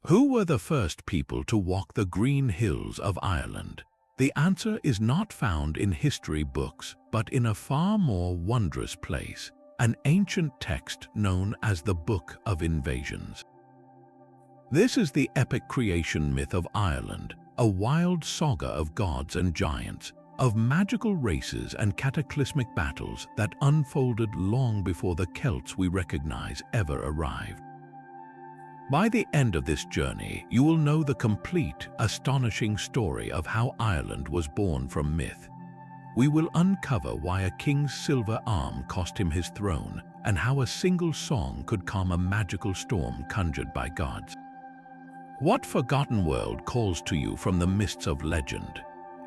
Who were the first people to walk the green hills of Ireland? The answer is not found in history books, but in a far more wondrous place, an ancient text known as the Book of Invasions. This is the epic creation myth of Ireland, a wild saga of gods and giants, of magical races and cataclysmic battles that unfolded long before the Celts we recognize ever arrived. By the end of this journey, you will know the complete, astonishing story of how Ireland was born from myth. We will uncover why a king's silver arm cost him his throne, and how a single song could calm a magical storm conjured by gods. What forgotten world calls to you from the mists of legend?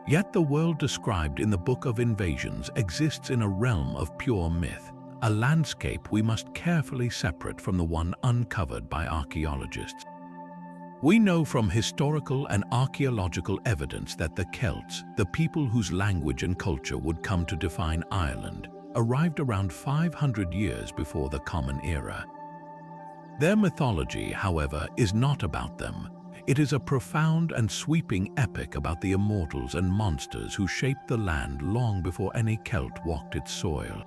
Yet the world described in the Book of Invasions exists in a realm of pure myth, a landscape we must carefully separate from the one uncovered by archaeologists. We know from historical and archaeological evidence that the Celts, the people whose language and culture would come to define Ireland, arrived around 500 years before the Common Era. Their mythology, however, is not about them. It is a profound and sweeping epic about the immortals and monsters who shaped the land long before any Celt walked its soil.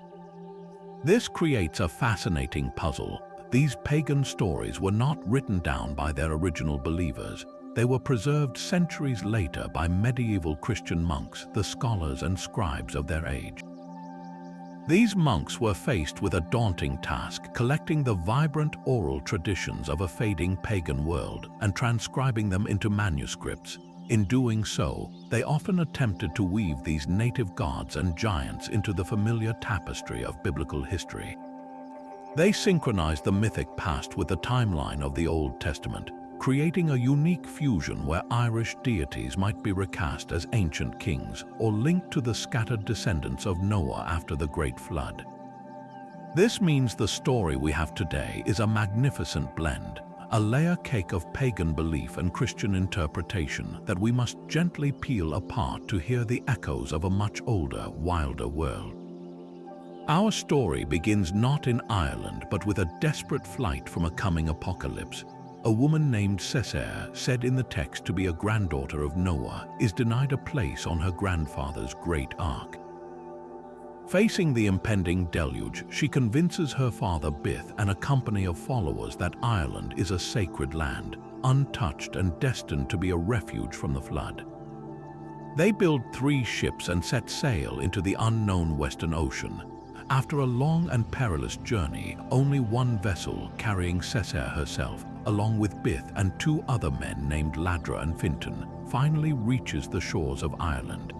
This creates a fascinating puzzle. These pagan stories were not written down by their original believers. They were preserved centuries later by medieval Christian monks, the scholars and scribes of their age. These monks were faced with a daunting task, collecting the vibrant oral traditions of a fading pagan world and transcribing them into manuscripts. In doing so, they often attempted to weave these native gods and giants into the familiar tapestry of biblical history. They synchronized the mythic past with the timeline of the Old Testament, creating a unique fusion where Irish deities might be recast as ancient kings or linked to the scattered descendants of Noah after the Great Flood. This means the story we have today is a magnificent blend, a layer cake of pagan belief and Christian interpretation that we must gently peel apart to hear the echoes of a much older, wilder world. Our story begins not in Ireland, but with a desperate flight from a coming apocalypse. A woman named Cessair, said in the text to be a granddaughter of Noah, is denied a place on her grandfather's great ark. Facing the impending deluge, she convinces her father Bith and a company of followers that Ireland is a sacred land, untouched and destined to be a refuge from the flood. They build 3 ships and set sail into the unknown Western Ocean. After a long and perilous journey, only one vessel, carrying Cessair herself, along with Bith and 2 other men named Ladra and Fintan, finally reaches the shores of Ireland.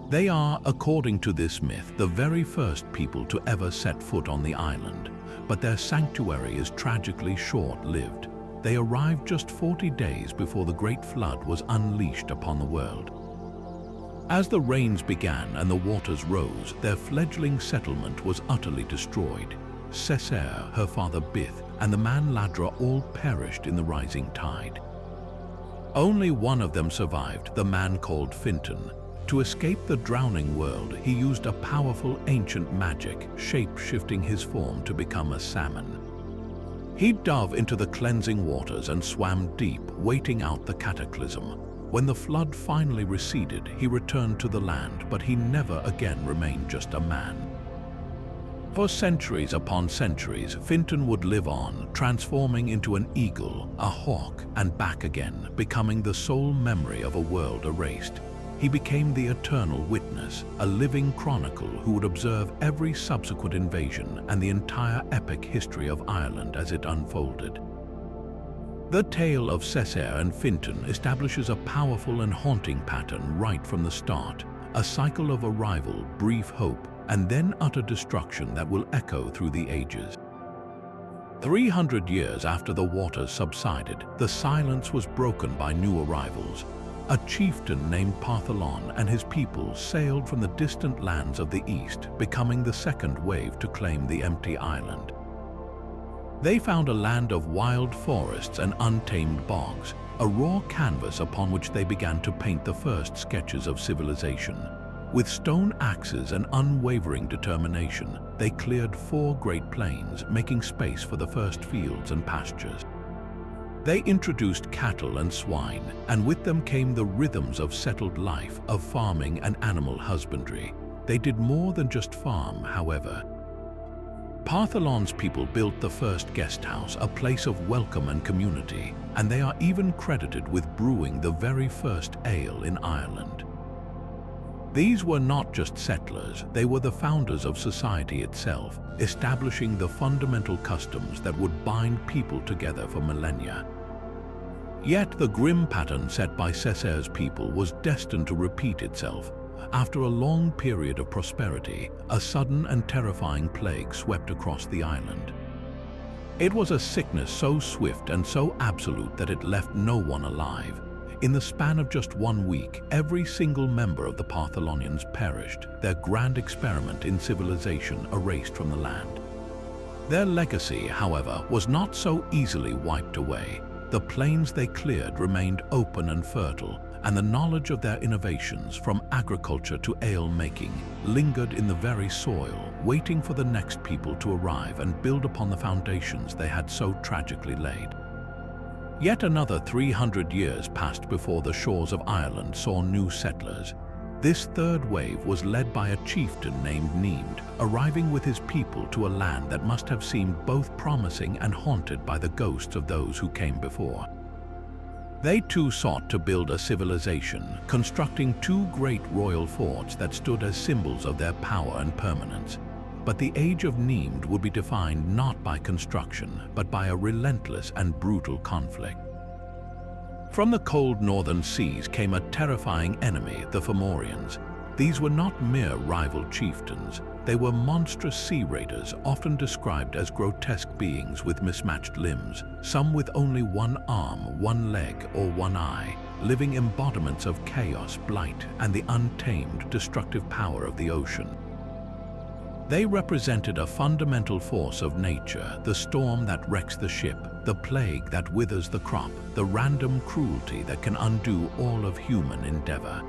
They are, according to this myth, the very first people to ever set foot on the island, but their sanctuary is tragically short-lived. They arrived just 40 days before the Great Flood was unleashed upon the world. As the rains began and the waters rose, their fledgling settlement was utterly destroyed. Cessair, her father Bith, and the man Ladra all perished in the rising tide. Only one of them survived, the man called Fintan. To escape the drowning world, he used a powerful ancient magic, shape-shifting his form to become a salmon. He dove into the cleansing waters and swam deep, waiting out the cataclysm. When the flood finally receded, he returned to the land, but he never again remained just a man. For centuries upon centuries, Fintan would live on, transforming into an eagle, a hawk, and back again, becoming the sole memory of a world erased. He became the eternal witness, a living chronicle who would observe every subsequent invasion and the entire epic history of Ireland as it unfolded. The tale of Cessair and Fintan establishes a powerful and haunting pattern right from the start, a cycle of arrival, brief hope, and then utter destruction that will echo through the ages. 300 years after the waters subsided, the silence was broken by new arrivals. A chieftain named Partholón and his people sailed from the distant lands of the east, becoming the second wave to claim the empty island. They found a land of wild forests and untamed bogs, a raw canvas upon which they began to paint the first sketches of civilization. With stone axes and unwavering determination, they cleared 4 great plains, making space for the first fields and pastures. They introduced cattle and swine, and with them came the rhythms of settled life, of farming and animal husbandry. They did more than just farm, however. Partholón's people built the first guest house, a place of welcome and community, and they are even credited with brewing the very first ale in Ireland. These were not just settlers, they were the founders of society itself, establishing the fundamental customs that would bind people together for millennia. Yet the grim pattern set by Cessair's people was destined to repeat itself. After a long period of prosperity, a sudden and terrifying plague swept across the island. It was a sickness so swift and so absolute that it left no one alive. In the span of just 1 week, every single member of the Partholonians perished, their grand experiment in civilization erased from the land. Their legacy, however, was not so easily wiped away. The plains they cleared remained open and fertile, and the knowledge of their innovations, from agriculture to ale-making, lingered in the very soil, waiting for the next people to arrive and build upon the foundations they had so tragically laid. Yet another 300 years passed before the shores of Ireland saw new settlers. This third wave was led by a chieftain named Nemed, arriving with his people to a land that must have seemed both promising and haunted by the ghosts of those who came before. They too sought to build a civilization, constructing 2 great royal forts that stood as symbols of their power and permanence. But the age of Nemed would be defined not by construction, but by a relentless and brutal conflict. From the cold northern seas came a terrifying enemy, the Fomorians. These were not mere rival chieftains. They were monstrous sea raiders, often described as grotesque beings with mismatched limbs, some with only 1 arm, 1 leg, or 1 eye, living embodiments of chaos, blight, and the untamed, destructive power of the ocean. They represented a fundamental force of nature, the storm that wrecks the ship, the plague that withers the crop, the random cruelty that can undo all of human endeavor.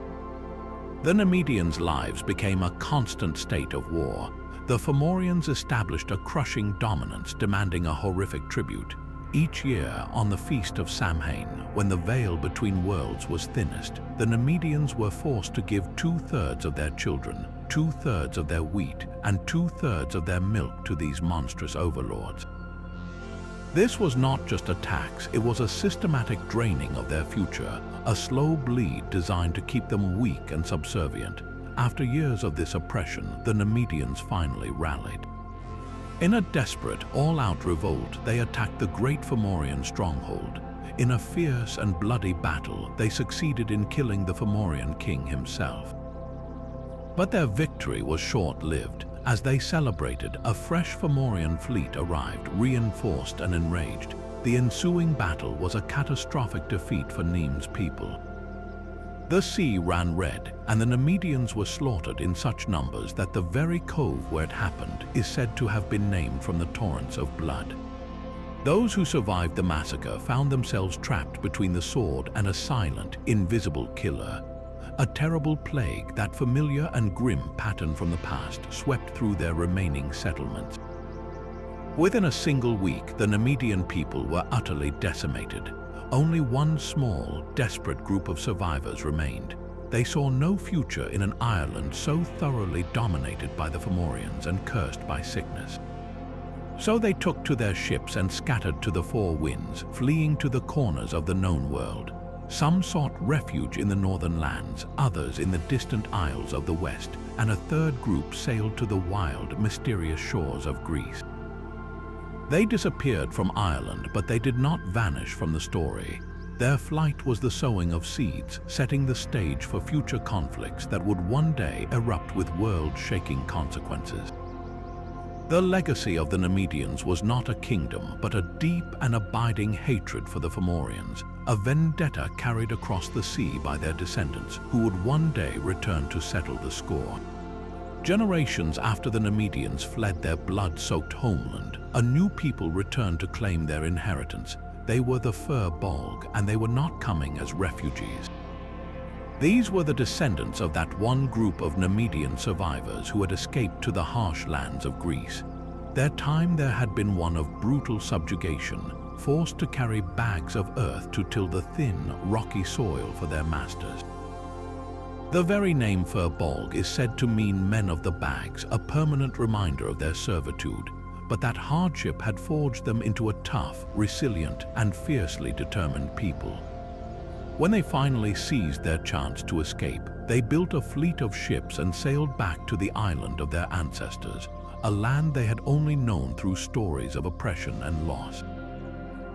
The Nemedians' lives became a constant state of war. The Fomorians established a crushing dominance, demanding a horrific tribute. Each year, on the Feast of Samhain, when the veil between worlds was thinnest, the Nemedians were forced to give 2/3 of their children, 2/3 of their wheat, and 2/3 of their milk to these monstrous overlords. This was not just a tax, it was a systematic draining of their future, a slow bleed designed to keep them weak and subservient. After years of this oppression, the Nemedians finally rallied. In a desperate, all-out revolt, they attacked the great Fomorian stronghold. In a fierce and bloody battle, they succeeded in killing the Fomorian king himself. But their victory was short-lived. As they celebrated, a fresh Fomorian fleet arrived, reinforced and enraged. The ensuing battle was a catastrophic defeat for Nemed's people. The sea ran red, and the Nemedians were slaughtered in such numbers that the very cove where it happened is said to have been named from the torrents of blood. Those who survived the massacre found themselves trapped between the sword and a silent, invisible killer. A terrible plague, that familiar and grim pattern from the past, swept through their remaining settlements. Within a single week, the Nemedian people were utterly decimated. Only one small, desperate group of survivors remained. They saw no future in an Ireland so thoroughly dominated by the Fomorians and cursed by sickness. So they took to their ships and scattered to the 4 winds, fleeing to the corners of the known world. Some sought refuge in the northern lands, others in the distant isles of the west, and a third group sailed to the wild, mysterious shores of Greece. They disappeared from Ireland, but they did not vanish from the story. Their flight was the sowing of seeds, setting the stage for future conflicts that would one day erupt with world-shaking consequences. The legacy of the Nemedians was not a kingdom, but a deep and abiding hatred for the Fomorians, a vendetta carried across the sea by their descendants, who would one day return to settle the score. Generations after the Nemedians fled their blood-soaked homeland, a new people returned to claim their inheritance. They were the Fir Bolg, and they were not coming as refugees. These were the descendants of that one group of Nemedian survivors who had escaped to the harsh lands of Greece. Their time there had been one of brutal subjugation, forced to carry bags of earth to till the thin, rocky soil for their masters. The very name Fir Bolg is said to mean men of the bags, a permanent reminder of their servitude, but that hardship had forged them into a tough, resilient, and fiercely determined people. When they finally seized their chance to escape, they built a fleet of ships and sailed back to the island of their ancestors, a land they had only known through stories of oppression and loss.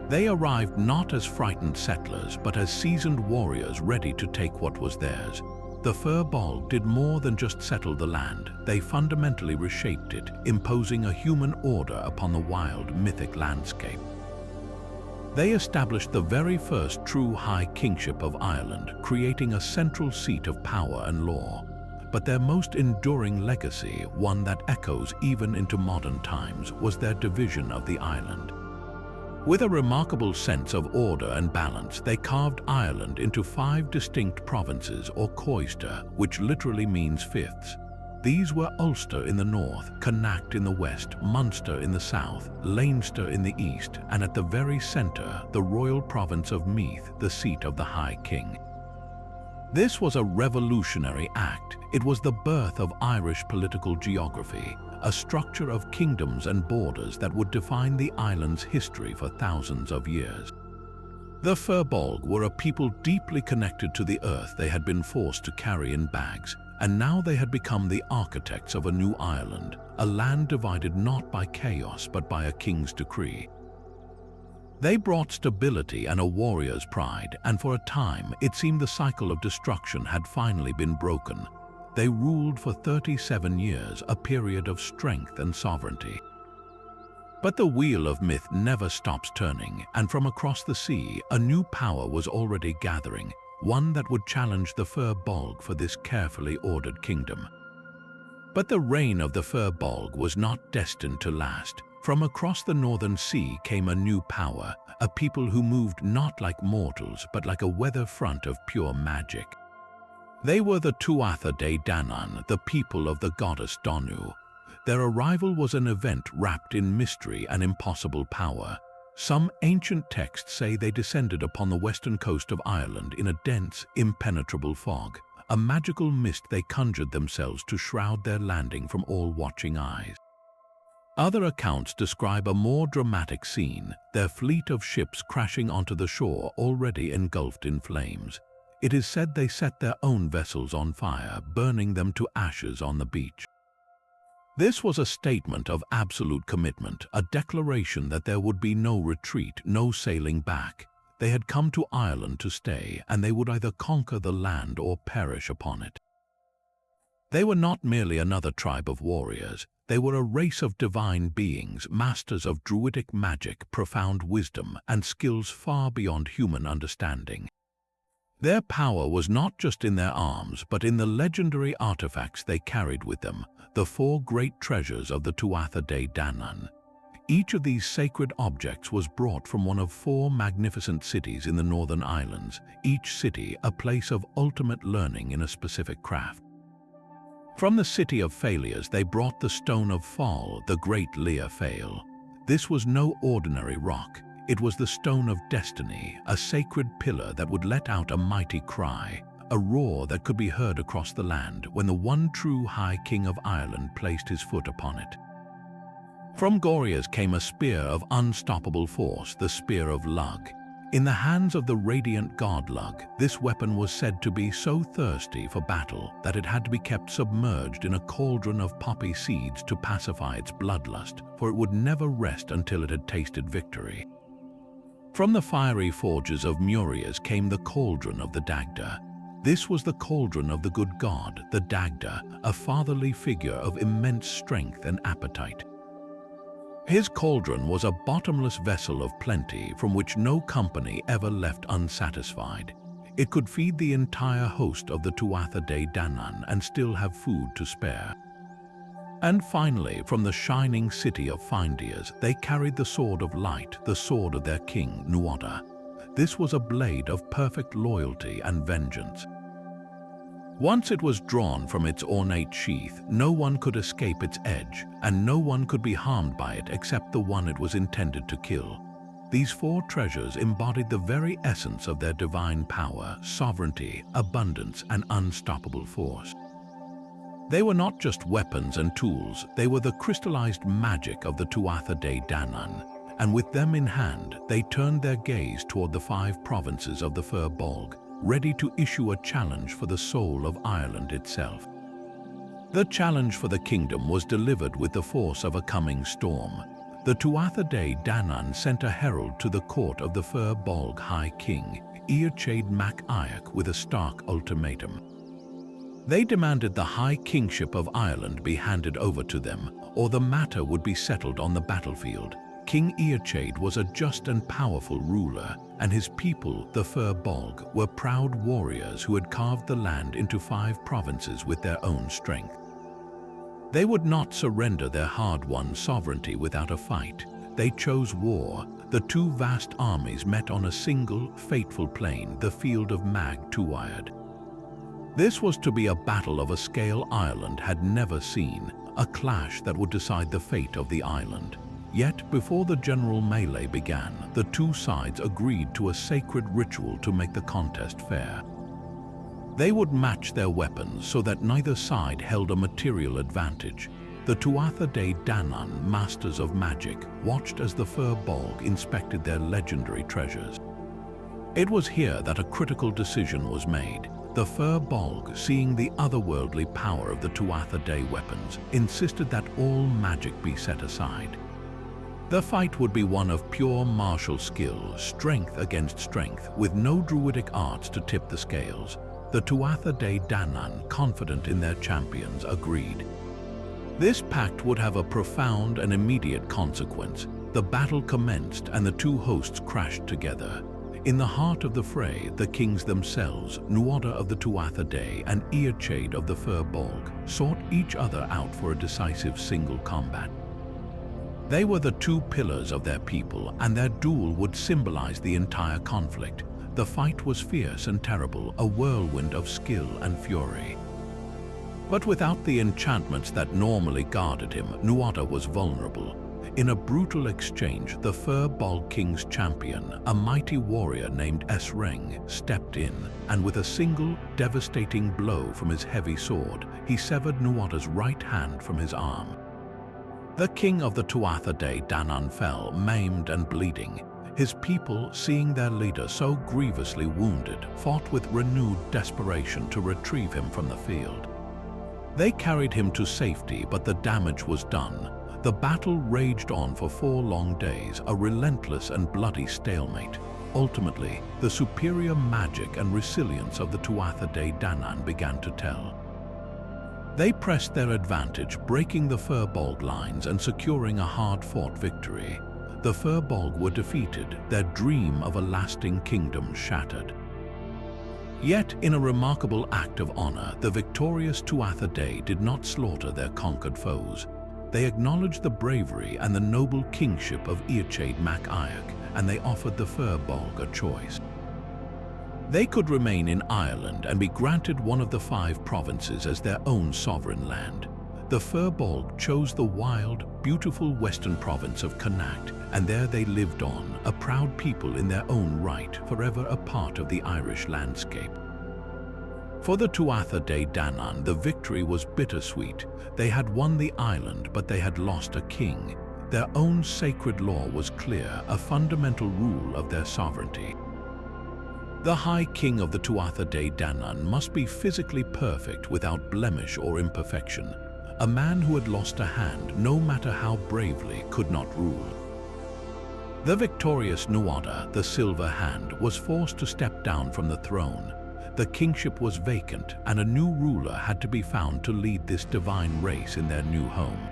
They arrived not as frightened settlers, but as seasoned warriors ready to take what was theirs. The Fir Bolg did more than just settle the land. They fundamentally reshaped it, imposing a human order upon the wild, mythic landscape. They established the very first true High Kingship of Ireland, creating a central seat of power and law. But their most enduring legacy, one that echoes even into modern times, was their division of the island. With a remarkable sense of order and balance, they carved Ireland into 5 distinct provinces, or coista, which literally means fifths. These were Ulster in the north, Connacht in the west, Munster in the south, Leinster in the east, and at the very centre, the royal province of Meath, the seat of the High King. This was a revolutionary act. It was the birth of Irish political geography, a structure of kingdoms and borders that would define the island's history for thousands of years. The Fir Bolg were a people deeply connected to the earth they had been forced to carry in bags, and now they had become the architects of a new Ireland, a land divided not by chaos but by a king's decree. They brought stability and a warrior's pride, and for a time it seemed the cycle of destruction had finally been broken. They ruled for 37 years, a period of strength and sovereignty. But the wheel of myth never stops turning, and from across the sea, a new power was already gathering, one that would challenge the Fir Bolg for this carefully ordered kingdom. But the reign of the Fir Bolg was not destined to last. From across the northern sea came a new power, a people who moved not like mortals but like a weather front of pure magic. They were the Tuatha Dé Danann, the people of the goddess Donu. Their arrival was an event wrapped in mystery and impossible power. Some ancient texts say they descended upon the western coast of Ireland in a dense, impenetrable fog, a magical mist they conjured themselves to shroud their landing from all watching eyes. Other accounts describe a more dramatic scene, their fleet of ships crashing onto the shore already engulfed in flames. It is said they set their own vessels on fire, burning them to ashes on the beach. This was a statement of absolute commitment, a declaration that there would be no retreat, no sailing back. They had come to Ireland to stay, and they would either conquer the land or perish upon it. They were not merely another tribe of warriors. They were a race of divine beings, masters of druidic magic, profound wisdom, and skills far beyond human understanding. Their power was not just in their arms, but in the legendary artifacts they carried with them, the 4 great treasures of the Tuatha Dé Danann. Each of these sacred objects was brought from one of 4 magnificent cities in the Northern Islands, each city a place of ultimate learning in a specific craft. From the city of failures they brought the stone of Fall, the great Lia Fail. This was no ordinary rock. It was the stone of destiny, a sacred pillar that would let out a mighty cry, a roar that could be heard across the land when the one true High King of Ireland placed his foot upon it. From Goria's came a spear of unstoppable force, the Spear of Lug. In the hands of the radiant god Lug, this weapon was said to be so thirsty for battle that it had to be kept submerged in a cauldron of poppy seeds to pacify its bloodlust, for it would never rest until it had tasted victory. From the fiery forges of Murias came the cauldron of the Dagda. This was the cauldron of the good god, the Dagda, a fatherly figure of immense strength and appetite. His cauldron was a bottomless vessel of plenty from which no company ever left unsatisfied. It could feed the entire host of the Tuatha Dé Danann and still have food to spare. And finally, from the shining city of Findias, they carried the Sword of Light, the sword of their king, Nuada. This was a blade of perfect loyalty and vengeance. Once it was drawn from its ornate sheath, no one could escape its edge, and no one could be harmed by it except the one it was intended to kill. These 4 treasures embodied the very essence of their divine power, sovereignty, abundance, and unstoppable force. They were not just weapons and tools, they were the crystallized magic of the Tuatha Dé Danann, and with them in hand, they turned their gaze toward the 5 provinces of the Fir Bolg, ready to issue a challenge for the soul of Ireland itself. The challenge for the kingdom was delivered with the force of a coming storm. The Tuatha Dé Danann sent a herald to the court of the Fir Bolg High King, Earchaid mac Aiach, with a stark ultimatum. They demanded the High Kingship of Ireland be handed over to them, or the matter would be settled on the battlefield. King Earchaid was a just and powerful ruler, and his people, the Fir Bolg, were proud warriors who had carved the land into 5 provinces with their own strength. They would not surrender their hard-won sovereignty without a fight. They chose war. The 2 vast armies met on a single, fateful plain, the field of Mag Tuatha. This was to be a battle of a scale Ireland had never seen, a clash that would decide the fate of the island. Yet, before the general melee began, the 2 sides agreed to a sacred ritual to make the contest fair. They would match their weapons so that neither side held a material advantage. The Tuatha Dé Danann, masters of magic, watched as the Fir Bolg inspected their legendary treasures. It was here that a critical decision was made. The Fir Bolg, seeing the otherworldly power of the Tuatha Dé weapons, insisted that all magic be set aside. The fight would be one of pure martial skill, strength against strength, with no druidic arts to tip the scales. The Tuatha Dé Danann, confident in their champions, agreed. This pact would have a profound and immediate consequence. The battle commenced and the 2 hosts crashed together. In the heart of the fray, the kings themselves, Nuada of the Tuatha Dé and Earchaid of the Fir Bolg, sought each other out for a decisive single combat. They were the 2 pillars of their people, and their duel would symbolize the entire conflict. The fight was fierce and terrible, a whirlwind of skill and fury. But without the enchantments that normally guarded him, Nuada was vulnerable. In a brutal exchange, the Fir Bolg King's champion, a mighty warrior named Esreng, stepped in, and with a single, devastating blow from his heavy sword, he severed Nuada's right hand from his arm. The king of the Tuatha Dé Danann fell, maimed and bleeding. His people, seeing their leader so grievously wounded, fought with renewed desperation to retrieve him from the field. They carried him to safety, but the damage was done. The battle raged on for 4 long days, a relentless and bloody stalemate. Ultimately, the superior magic and resilience of the Tuatha Dé Danann began to tell. They pressed their advantage, breaking the Fir Bolg lines and securing a hard-fought victory. The Fir Bolg were defeated, their dream of a lasting kingdom shattered. Yet, in a remarkable act of honor, the victorious Tuatha Dé did not slaughter their conquered foes. They acknowledged the bravery and the noble kingship of Earchaid mac Aiach, and they offered the Fir Bolg a choice. They could remain in Ireland and be granted one of the 5 provinces as their own sovereign land. The Fir Bolg chose the wild, beautiful western province of Connacht, and there they lived on, a proud people in their own right, forever a part of the Irish landscape. For the Tuatha Dé Danann, the victory was bittersweet. They had won the island, but they had lost a king. Their own sacred law was clear, a fundamental rule of their sovereignty. The High King of the Tuatha Dé Danann must be physically perfect without blemish or imperfection. A man who had lost a hand, no matter how bravely, could not rule. The victorious Nuada, the Silver Hand, was forced to step down from the throne. The kingship was vacant, and a new ruler had to be found to lead this divine race in their new home.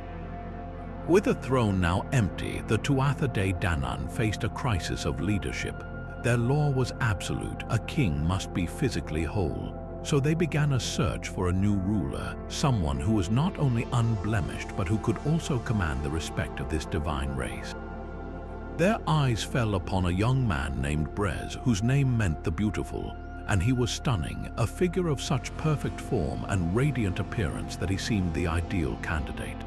With the throne now empty, the Tuatha Dé Danann faced a crisis of leadership. Their law was absolute, a king must be physically whole. So they began a search for a new ruler, someone who was not only unblemished but who could also command the respect of this divine race. Their eyes fell upon a young man named Brez, whose name meant the beautiful, and he was stunning, a figure of such perfect form and radiant appearance that he seemed the ideal candidate.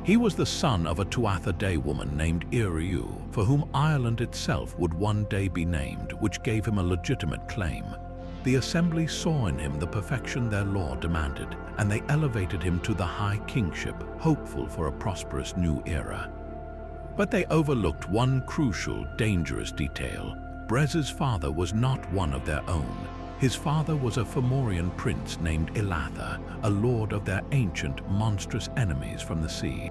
He was the son of a Tuatha Dé woman named Iriu, for whom Ireland itself would one day be named, which gave him a legitimate claim. The assembly saw in him the perfection their law demanded, and they elevated him to the high kingship, hopeful for a prosperous new era. But they overlooked one crucial, dangerous detail. Bres's father was not one of their own. His father was a Fomorian prince named Ilatha, a lord of their ancient, monstrous enemies from the sea.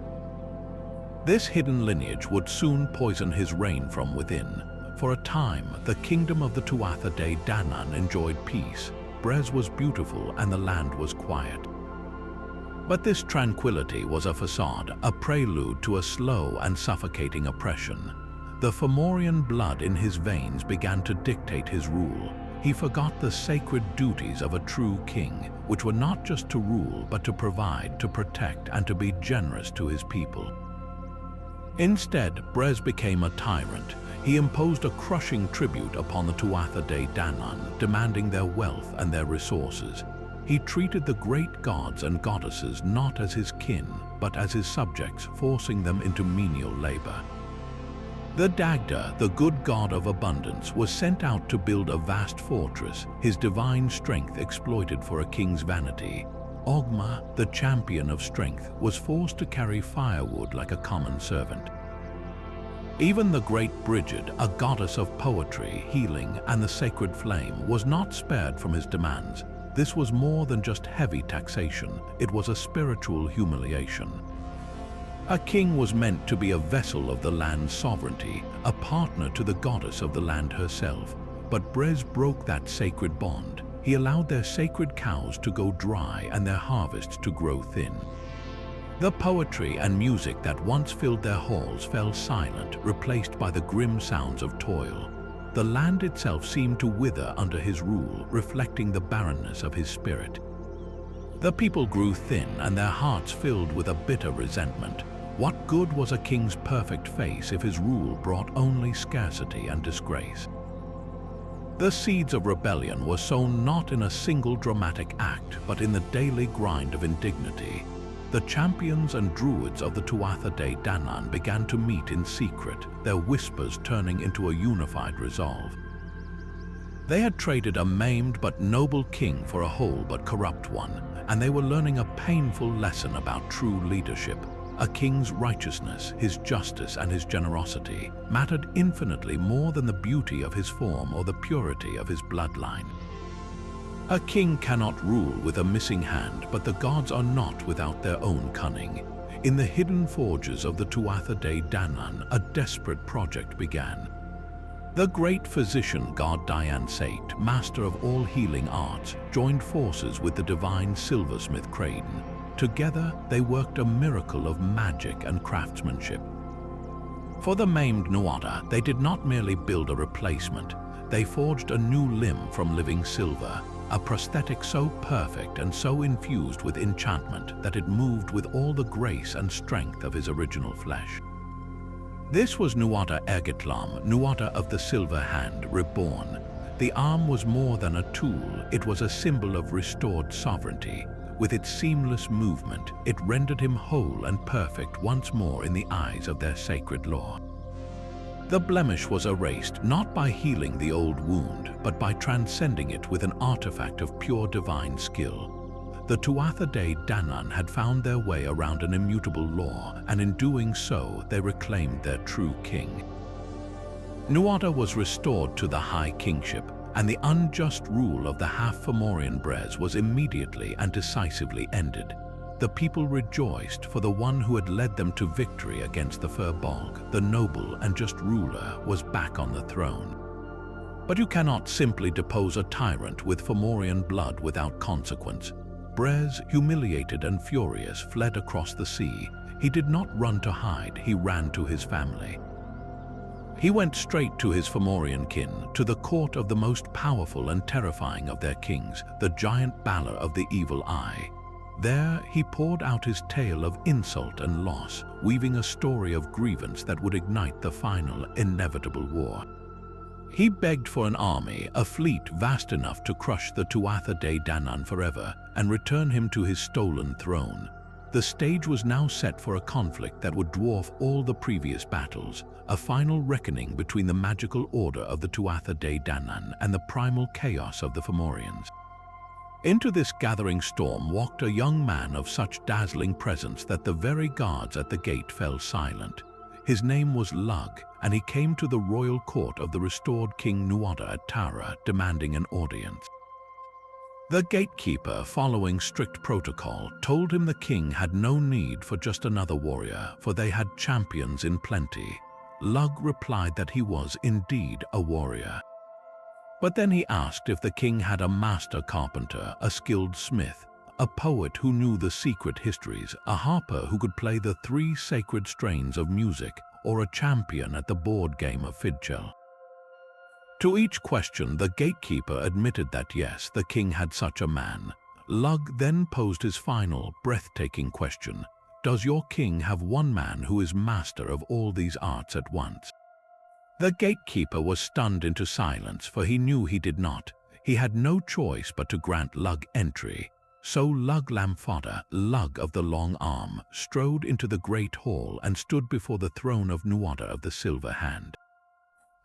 This hidden lineage would soon poison his reign from within. For a time, the kingdom of the Tuatha Dé Danann enjoyed peace. Bres was beautiful and the land was quiet. But this tranquility was a facade, a prelude to a slow and suffocating oppression. The Fomorian blood in his veins began to dictate his rule. He forgot the sacred duties of a true king, which were not just to rule, but to provide, to protect, and to be generous to his people. Instead, Bres became a tyrant. He imposed a crushing tribute upon the Tuatha Dé Danann, demanding their wealth and their resources. He treated the great gods and goddesses not as his kin, but as his subjects, forcing them into menial labor. The Dagda, the good god of abundance, was sent out to build a vast fortress, his divine strength exploited for a king's vanity. Ogma, the champion of strength, was forced to carry firewood like a common servant. Even the great Brigid, a goddess of poetry, healing, and the sacred flame, was not spared from his demands. This was more than just heavy taxation, it was a spiritual humiliation. A king was meant to be a vessel of the land's sovereignty, a partner to the goddess of the land herself. But Bres broke that sacred bond. He allowed their sacred cows to go dry and their harvests to grow thin. The poetry and music that once filled their halls fell silent, replaced by the grim sounds of toil. The land itself seemed to wither under his rule, reflecting the barrenness of his spirit. The people grew thin and their hearts filled with a bitter resentment. What good was a king's perfect face if his rule brought only scarcity and disgrace? The seeds of rebellion were sown not in a single dramatic act, but in the daily grind of indignity. The champions and druids of the Tuatha Dé Danann began to meet in secret, their whispers turning into a unified resolve. They had traded a maimed but noble king for a whole but corrupt one, and they were learning a painful lesson about true leadership. A king's righteousness, his justice, and his generosity mattered infinitely more than the beauty of his form or the purity of his bloodline. A king cannot rule with a missing hand, but the gods are not without their own cunning. In the hidden forges of the Tuatha Dé Danann, a desperate project began. The great physician god Dian Sate, master of all healing arts, joined forces with the divine silversmith Craden. Together, they worked a miracle of magic and craftsmanship. For the maimed Nuada, they did not merely build a replacement. They forged a new limb from living silver, a prosthetic so perfect and so infused with enchantment that it moved with all the grace and strength of his original flesh. This was Nuada Ergitlam, Nuada of the Silver Hand, reborn. The arm was more than a tool, it was a symbol of restored sovereignty. With its seamless movement, it rendered him whole and perfect once more in the eyes of their sacred law. The blemish was erased not by healing the old wound, but by transcending it with an artifact of pure divine skill. The Tuatha Dé Danann had found their way around an immutable law, and in doing so, they reclaimed their true king. Nuada was restored to the high kingship, and the unjust rule of the half-Fomorian Bres was immediately and decisively ended. The people rejoiced, for the one who had led them to victory against the Fir Bolg, the noble and just ruler, was back on the throne. But you cannot simply depose a tyrant with Fomorian blood without consequence. Bres, humiliated and furious, fled across the sea. He did not run to hide, he ran to his family. He went straight to his Fomorian kin, to the court of the most powerful and terrifying of their kings, the giant Balor of the Evil Eye. There he poured out his tale of insult and loss, weaving a story of grievance that would ignite the final, inevitable war. He begged for an army, a fleet vast enough to crush the Tuatha Dé Danann forever and return him to his stolen throne. The stage was now set for a conflict that would dwarf all the previous battles, a final reckoning between the magical order of the Tuatha Dé Danann and the primal chaos of the Fomorians. Into this gathering storm walked a young man of such dazzling presence that the very guards at the gate fell silent. His name was Lug, and he came to the royal court of the restored King Nuada at Tara, demanding an audience. The gatekeeper, following strict protocol, told him the king had no need for just another warrior, for they had champions in plenty. Lug replied that he was indeed a warrior. But then he asked if the king had a master carpenter, a skilled smith, a poet who knew the secret histories, a harper who could play the 3 sacred strains of music, or a champion at the board game of Fidchel. To each question, the gatekeeper admitted that yes, the king had such a man. Lug then posed his final, breathtaking question: does your king have one man who is master of all these arts at once? The gatekeeper was stunned into silence, for he knew he did not. He had no choice but to grant Lug entry. So Lug Lamfada, Lug of the Long Arm, strode into the great hall and stood before the throne of Nuada of the Silver Hand.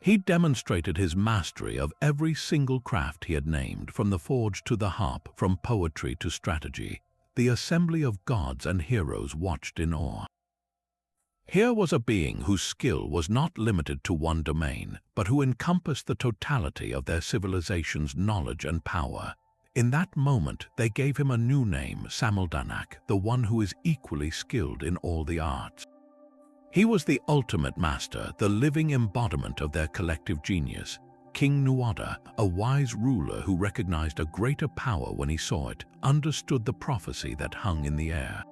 He demonstrated his mastery of every single craft he had named, from the forge to the harp, from poetry to strategy. The assembly of gods and heroes watched in awe. Here was a being whose skill was not limited to one domain, but who encompassed the totality of their civilization's knowledge and power. In that moment, they gave him a new name, Samuldanak, the one who is equally skilled in all the arts. He was the ultimate master, the living embodiment of their collective genius. King Nuada, a wise ruler who recognized a greater power when he saw it, understood the prophecy that hung in the air.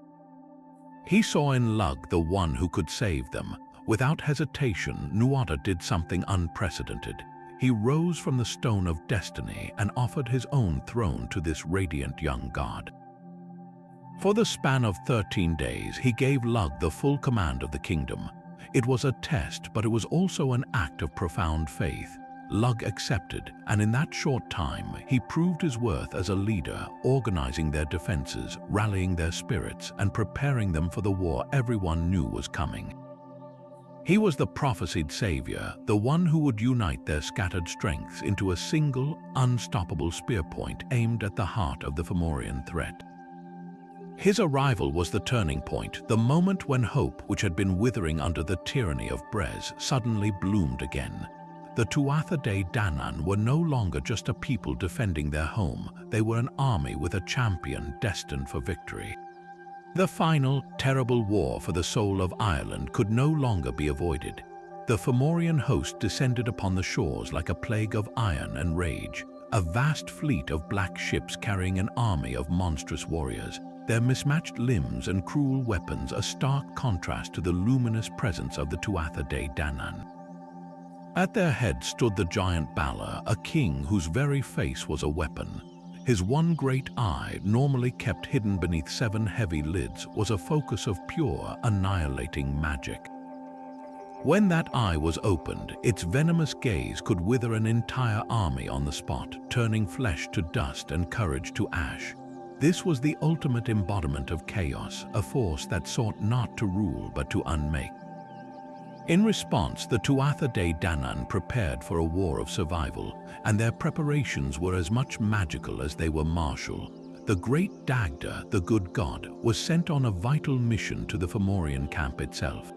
He saw in Lug the one who could save them. Without hesitation, Nuada did something unprecedented. He rose from the stone of destiny and offered his own throne to this radiant young god. For the span of 13 days, he gave Lug the full command of the kingdom. It was a test, but it was also an act of profound faith. Lug accepted, and in that short time, he proved his worth as a leader, organizing their defenses, rallying their spirits, and preparing them for the war everyone knew was coming. He was the prophesied savior, the one who would unite their scattered strengths into a single, unstoppable spear point aimed at the heart of the Fomorian threat. His arrival was the turning point, the moment when hope, which had been withering under the tyranny of Brez, suddenly bloomed again. The Tuatha Dé Danann were no longer just a people defending their home. They were an army with a champion destined for victory. The final, terrible war for the soul of Ireland could no longer be avoided. The Fomorian host descended upon the shores like a plague of iron and rage, a vast fleet of black ships carrying an army of monstrous warriors, their mismatched limbs and cruel weapons a stark contrast to the luminous presence of the Tuatha Dé Danann. At their head stood the giant Balor, a king whose very face was a weapon. His one great eye, normally kept hidden beneath 7 heavy lids, was a focus of pure, annihilating magic. When that eye was opened, its venomous gaze could wither an entire army on the spot, turning flesh to dust and courage to ash. This was the ultimate embodiment of chaos, a force that sought not to rule but to unmake. In response, the Tuatha Dé Danann prepared for a war of survival, and their preparations were as much magical as they were martial. The great Dagda, the good god, was sent on a vital mission to the Fomorian camp itself.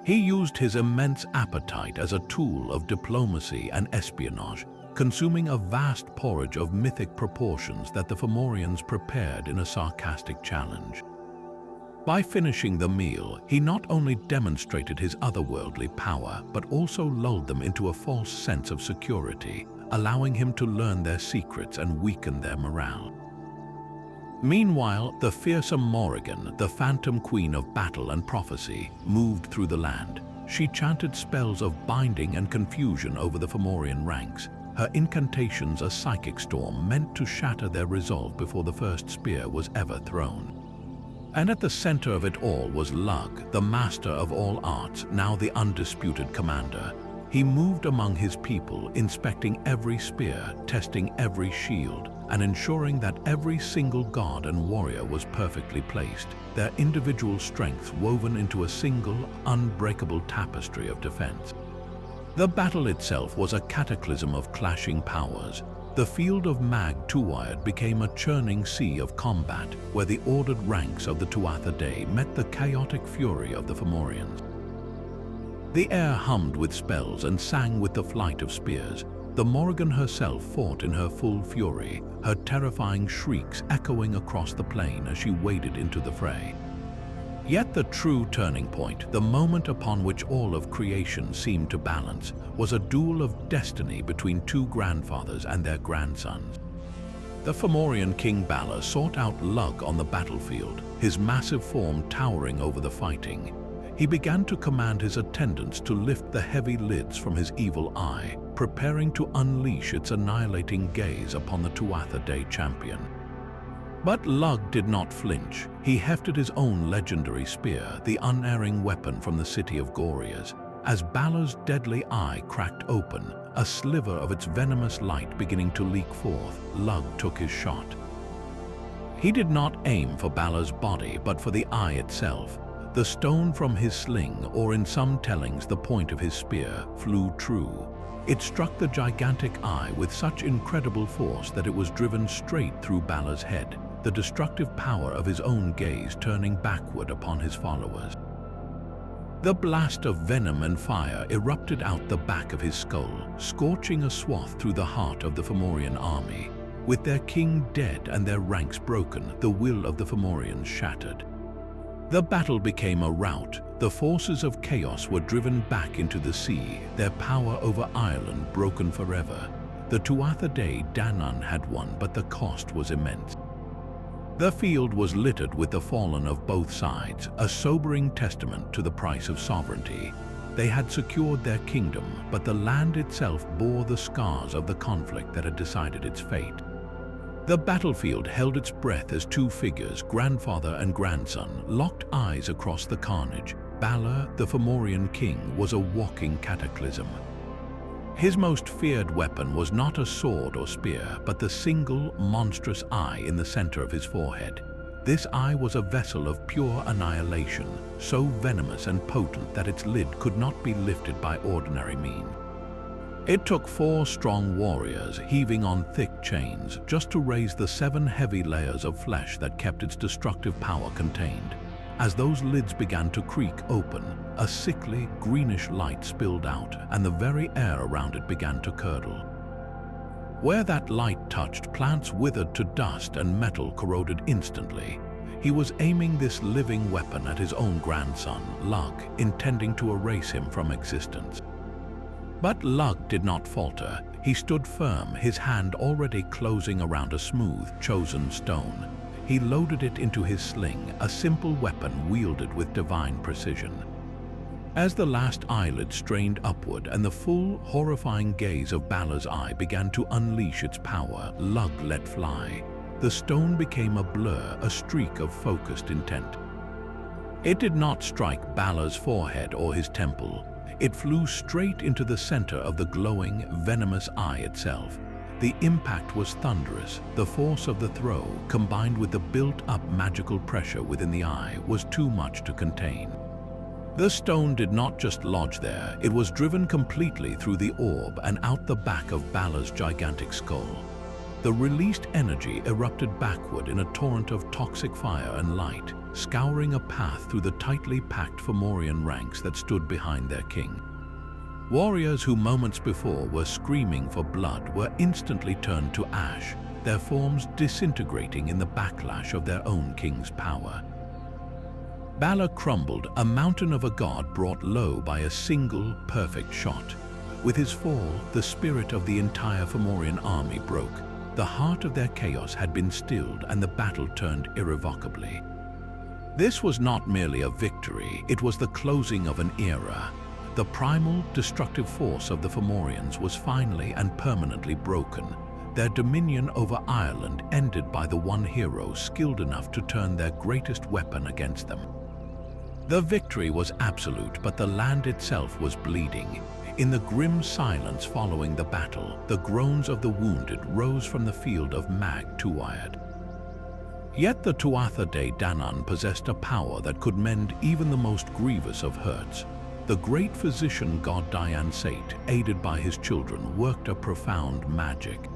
He used his immense appetite as a tool of diplomacy and espionage, consuming a vast porridge of mythic proportions that the Fomorians prepared in a sarcastic challenge. By finishing the meal, he not only demonstrated his otherworldly power, but also lulled them into a false sense of security, allowing him to learn their secrets and weaken their morale. Meanwhile, the fearsome Morrigan, the phantom queen of battle and prophecy, moved through the land. She chanted spells of binding and confusion over the Fomorian ranks, her incantations a psychic storm meant to shatter their resolve before the first spear was ever thrown. And at the center of it all was Lug, the master of all arts, now the undisputed commander. He moved among his people, inspecting every spear, testing every shield, and ensuring that every single god and warrior was perfectly placed, their individual strengths woven into a single, unbreakable tapestry of defense. The battle itself was a cataclysm of clashing powers. The field of Mag Tuatha became a churning sea of combat, where the ordered ranks of the Tuatha Dé met the chaotic fury of the Fomorians. The air hummed with spells and sang with the flight of spears. The Morrigan herself fought in her full fury, her terrifying shrieks echoing across the plain as she waded into the fray. Yet the true turning point, the moment upon which all of creation seemed to balance, was a duel of destiny between two grandfathers and their grandsons. The Fomorian King Bala sought out Lug on the battlefield, his massive form towering over the fighting. He began to command his attendants to lift the heavy lids from his evil eye, preparing to unleash its annihilating gaze upon the Tuatha Dé champion. But Lug did not flinch. He hefted his own legendary spear, the unerring weapon from the city of Gorias. As Bala's deadly eye cracked open, a sliver of its venomous light beginning to leak forth, Lug took his shot. He did not aim for Bala's body, but for the eye itself. The stone from his sling, or in some tellings the point of his spear, flew true. It struck the gigantic eye with such incredible force that it was driven straight through Bala's head, the destructive power of his own gaze turning backward upon his followers. The blast of venom and fire erupted out the back of his skull, scorching a swath through the heart of the Fomorian army. With their king dead and their ranks broken, the will of the Fomorians shattered. The battle became a rout. The forces of chaos were driven back into the sea, their power over Ireland broken forever. The Tuatha Dé Danann had won, but the cost was immense. The field was littered with the fallen of both sides, a sobering testament to the price of sovereignty. They had secured their kingdom, but the land itself bore the scars of the conflict that had decided its fate. The battlefield held its breath as two figures, grandfather and grandson, locked eyes across the carnage. Bala, the Fomorian king, was a walking cataclysm. His most feared weapon was not a sword or spear, but the single, monstrous eye in the center of his forehead. This eye was a vessel of pure annihilation, so venomous and potent that its lid could not be lifted by ordinary means. It took 4 strong warriors, heaving on thick chains, just to raise the 7 heavy layers of flesh that kept its destructive power contained. As those lids began to creak open, a sickly, greenish light spilled out, and the very air around it began to curdle. Where that light touched, plants withered to dust and metal corroded instantly. He was aiming this living weapon at his own grandson, Lug, intending to erase him from existence. But Lug did not falter. He stood firm, his hand already closing around a smooth, chosen stone. He loaded it into his sling, a simple weapon wielded with divine precision. As the last eyelid strained upward and the full, horrifying gaze of Bala's eye began to unleash its power, Lug let fly. The stone became a blur, a streak of focused intent. It did not strike Bala's forehead or his temple. It flew straight into the center of the glowing, venomous eye itself. The impact was thunderous. The force of the throw, combined with the built-up magical pressure within the eye, was too much to contain. The stone did not just lodge there, it was driven completely through the orb and out the back of Bala's gigantic skull. The released energy erupted backward in a torrent of toxic fire and light, scouring a path through the tightly packed Fomorian ranks that stood behind their king. Warriors who moments before were screaming for blood were instantly turned to ash, their forms disintegrating in the backlash of their own king's power. Bala crumbled, a mountain of a god brought low by a single, perfect shot. With his fall, the spirit of the entire Fomorian army broke. The heart of their chaos had been stilled and the battle turned irrevocably. This was not merely a victory, it was the closing of an era. The primal, destructive force of the Fomorians was finally and permanently broken. Their dominion over Ireland ended by the one hero skilled enough to turn their greatest weapon against them. The victory was absolute, but the land itself was bleeding. In the grim silence following the battle, the groans of the wounded rose from the field of Mag Tuatha. Yet the Tuatha Dé Danann possessed a power that could mend even the most grievous of hurts. The great physician god Dian Sate, aided by his children, worked a profound magic.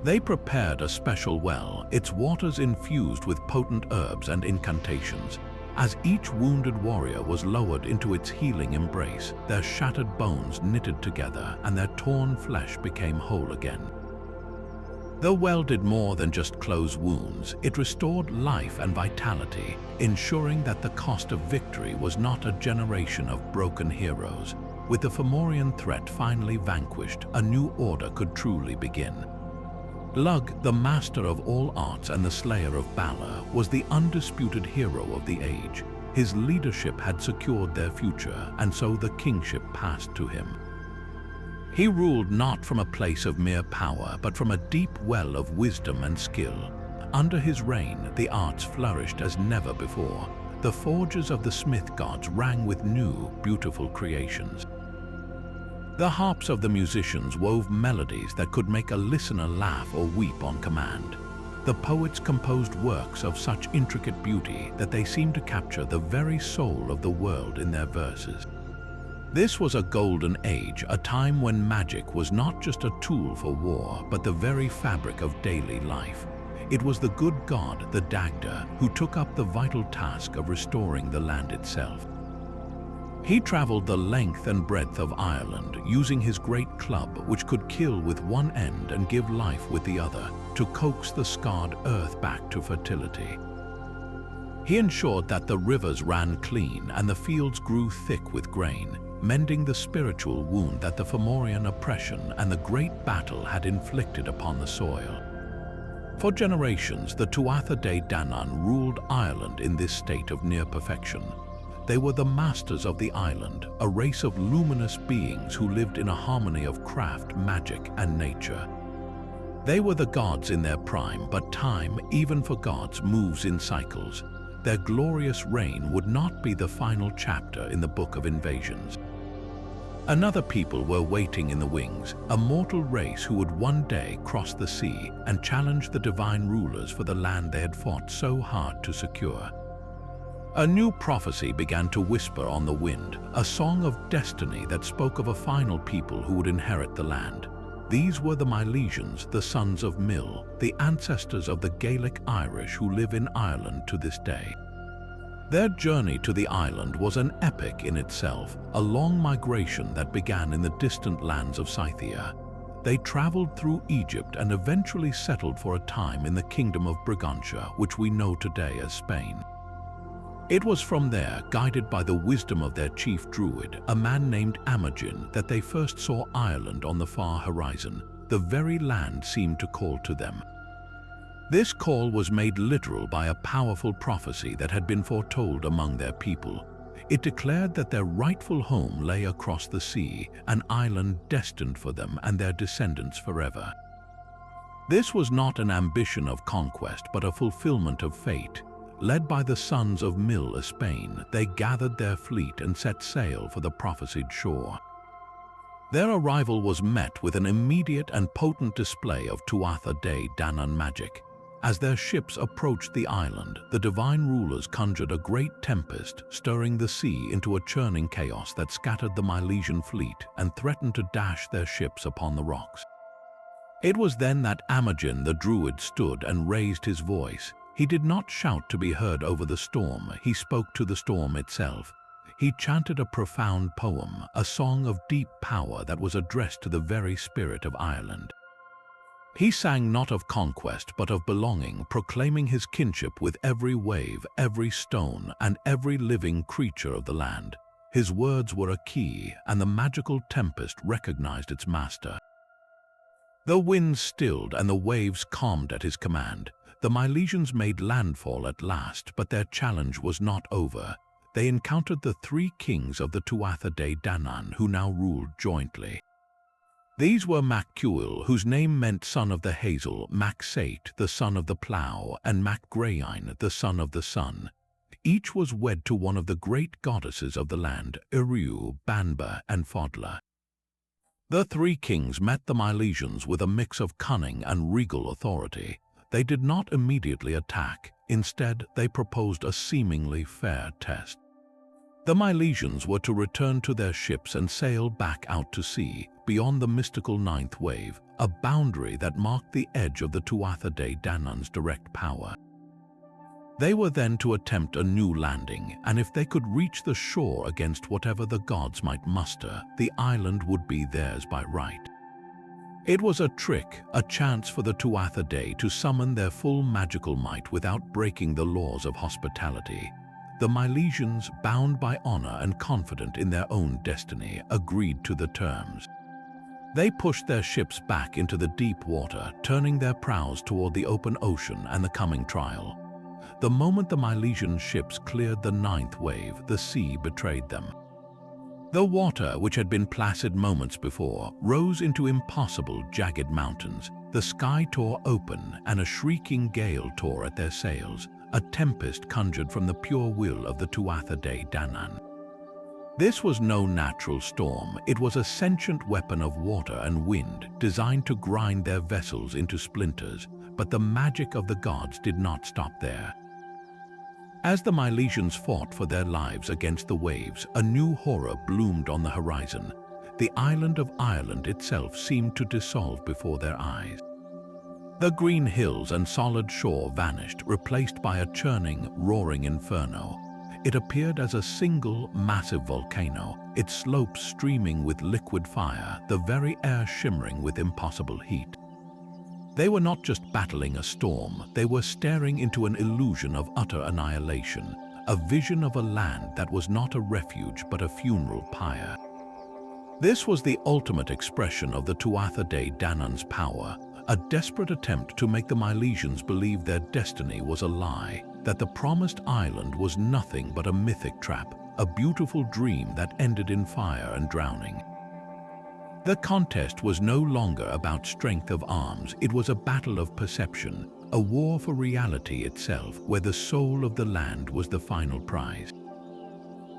They prepared a special well, its waters infused with potent herbs and incantations. As each wounded warrior was lowered into its healing embrace, their shattered bones knitted together and their torn flesh became whole again. The well did more than just close wounds. It restored life and vitality, ensuring that the cost of victory was not a generation of broken heroes. With the Fomorian threat finally vanquished, a new order could truly begin. Lug, the master of all arts and the slayer of Bala, was the undisputed hero of the age. His leadership had secured their future, and so the kingship passed to him. He ruled not from a place of mere power, but from a deep well of wisdom and skill. Under his reign, the arts flourished as never before. The forges of the smith gods rang with new, beautiful creations. The harps of the musicians wove melodies that could make a listener laugh or weep on command. The poets composed works of such intricate beauty that they seemed to capture the very soul of the world in their verses. This was a golden age, a time when magic was not just a tool for war, but the very fabric of daily life. It was the good god, the Dagda, who took up the vital task of restoring the land itself. He traveled the length and breadth of Ireland, using his great club, which could kill with one end and give life with the other, to coax the scarred earth back to fertility. He ensured that the rivers ran clean and the fields grew thick with grain, mending the spiritual wound that the Fomorian oppression and the great battle had inflicted upon the soil. For generations, the Tuatha Dé Danann ruled Ireland in this state of near perfection. They were the masters of the island, a race of luminous beings who lived in a harmony of craft, magic, and nature. They were the gods in their prime, but time, even for gods, moves in cycles. Their glorious reign would not be the final chapter in the Book of Invasions. Another people were waiting in the wings, a mortal race who would one day cross the sea and challenge the divine rulers for the land they had fought so hard to secure. A new prophecy began to whisper on the wind, a song of destiny that spoke of a final people who would inherit the land. These were the Milesians, the sons of Mil, the ancestors of the Gaelic Irish who live in Ireland to this day. Their journey to the island was an epic in itself, a long migration that began in the distant lands of Scythia. They traveled through Egypt and eventually settled for a time in the kingdom of Brigantia, which we know today as Spain. It was from there, guided by the wisdom of their chief druid, a man named Amagin, that they first saw Ireland on the far horizon. The very land seemed to call to them. This call was made literal by a powerful prophecy that had been foretold among their people. It declared that their rightful home lay across the sea, an island destined for them and their descendants forever. This was not an ambition of conquest, but a fulfillment of fate. Led by the sons of Mil, Spain, they gathered their fleet and set sail for the prophesied shore. Their arrival was met with an immediate and potent display of Tuatha Dé Danann magic. As their ships approached the island, the divine rulers conjured a great tempest, stirring the sea into a churning chaos that scattered the Milesian fleet and threatened to dash their ships upon the rocks. It was then that Amagin the druid stood and raised his voice. He did not shout to be heard over the storm, he spoke to the storm itself. He chanted a profound poem, a song of deep power that was addressed to the very spirit of Ireland. He sang not of conquest but of belonging, proclaiming his kinship with every wave, every stone, and every living creature of the land. His words were a key, and the magical tempest recognized its master. The winds stilled and the waves calmed at his command. The Milesians made landfall at last, but their challenge was not over. They encountered the three kings of the Tuatha Dé Danann, who now ruled jointly. These were Mac Cuil, whose name meant son of the hazel, Mac Sate, the son of the plough, and Mac Graine, the son of the sun. Each was wed to one of the great goddesses of the land, Eriu, Banba, and Fodla. The three kings met the Milesians with a mix of cunning and regal authority. They did not immediately attack. Instead, they proposed a seemingly fair test. The Milesians were to return to their ships and sail back out to sea, beyond the mystical ninth wave, a boundary that marked the edge of the Tuatha Dé Danann's direct power. They were then to attempt a new landing, and if they could reach the shore against whatever the gods might muster, the island would be theirs by right. It was a trick, a chance for the Tuatha Dé to summon their full magical might without breaking the laws of hospitality. The Milesians, bound by honor and confident in their own destiny, agreed to the terms. They pushed their ships back into the deep water, turning their prows toward the open ocean and the coming trial. The moment the Milesian ships cleared the ninth wave, the sea betrayed them. The water, which had been placid moments before, rose into impossible, jagged mountains. The sky tore open, and a shrieking gale tore at their sails, a tempest conjured from the pure will of the Tuatha Dé Danann. This was no natural storm. It was a sentient weapon of water and wind, designed to grind their vessels into splinters. But the magic of the gods did not stop there. As the Milesians fought for their lives against the waves, a new horror bloomed on the horizon. The island of Ireland itself seemed to dissolve before their eyes. The green hills and solid shore vanished, replaced by a churning, roaring inferno. It appeared as a single, massive volcano, its slopes streaming with liquid fire, the very air shimmering with impossible heat. They were not just battling a storm, they were staring into an illusion of utter annihilation, a vision of a land that was not a refuge but a funeral pyre. This was the ultimate expression of the Tuatha Dé Danann's power, a desperate attempt to make the Milesians believe their destiny was a lie, that the promised island was nothing but a mythic trap, a beautiful dream that ended in fire and drowning. The contest was no longer about strength of arms, it was a battle of perception, a war for reality itself, where the soul of the land was the final prize.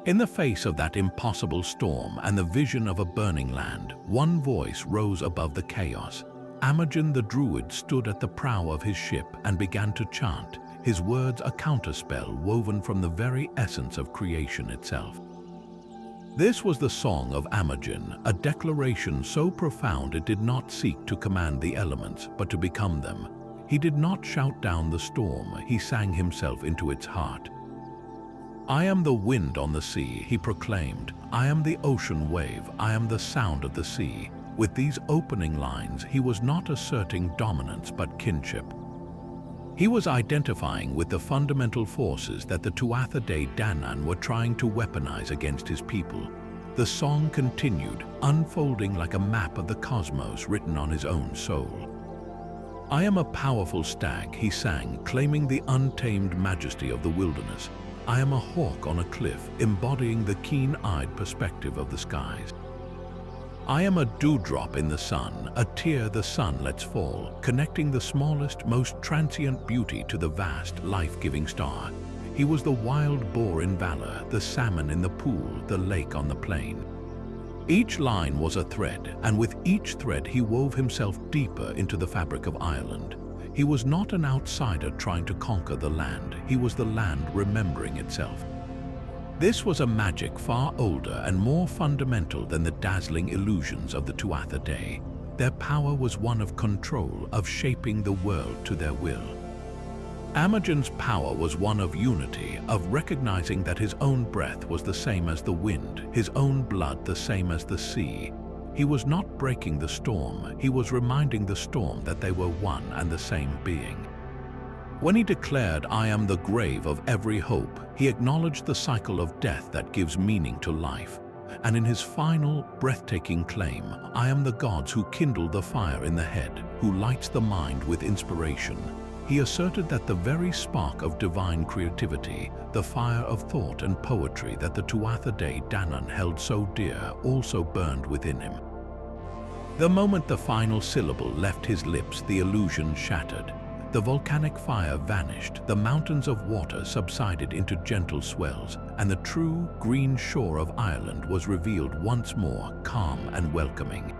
In the face of that impossible storm and the vision of a burning land, one voice rose above the chaos. Imogen the Druid stood at the prow of his ship and began to chant, his words a counterspell woven from the very essence of creation itself. This was the song of Imogen, a declaration so profound it did not seek to command the elements, but to become them. He did not shout down the storm, he sang himself into its heart. I am the wind on the sea, he proclaimed. I am the ocean wave, I am the sound of the sea. With these opening lines, he was not asserting dominance but kinship. He was identifying with the fundamental forces that the Tuatha Dé Danann were trying to weaponize against his people. The song continued, unfolding like a map of the cosmos written on his own soul. I am a powerful stag, he sang, claiming the untamed majesty of the wilderness. I am a hawk on a cliff, embodying the keen-eyed perspective of the skies. I am a dewdrop in the sun, a tear the sun lets fall, connecting the smallest, most transient beauty to the vast, life-giving star. He was the wild boar in valor, the salmon in the pool, the lake on the plain. Each line was a thread, and with each thread he wove himself deeper into the fabric of Ireland. He was not an outsider trying to conquer the land, he was the land remembering itself. This was a magic far older and more fundamental than the dazzling illusions of the Tuatha Dé. Their power was one of control, of shaping the world to their will. Imogen's power was one of unity, of recognizing that his own breath was the same as the wind, his own blood the same as the sea. He was not breaking the storm, he was reminding the storm that they were one and the same being. When he declared, I am the grave of every hope, he acknowledged the cycle of death that gives meaning to life. And in his final, breathtaking claim, I am the gods who kindle the fire in the head, who lights the mind with inspiration. He asserted that the very spark of divine creativity, the fire of thought and poetry that the Tuatha Dé Danann held so dear, also burned within him. The moment the final syllable left his lips, the illusion shattered. the volcanic fire vanished, the mountains of water subsided into gentle swells, and the true green shore of Ireland was revealed once more, calm and welcoming.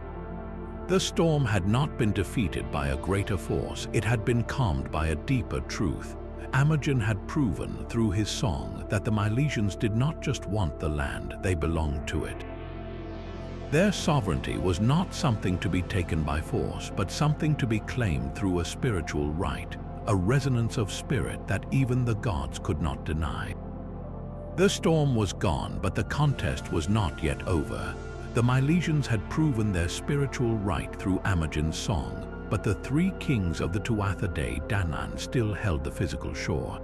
The storm had not been defeated by a greater force, it had been calmed by a deeper truth. Imogen had proven through his song that the Milesians did not just want the land, they belonged to it. Their sovereignty was not something to be taken by force, but something to be claimed through a spiritual right, a resonance of spirit that even the gods could not deny. The storm was gone, but the contest was not yet over. The Milesians had proven their spiritual right through Imogen's song, but the three kings of the Tuatha Dé Danann still held the physical shore.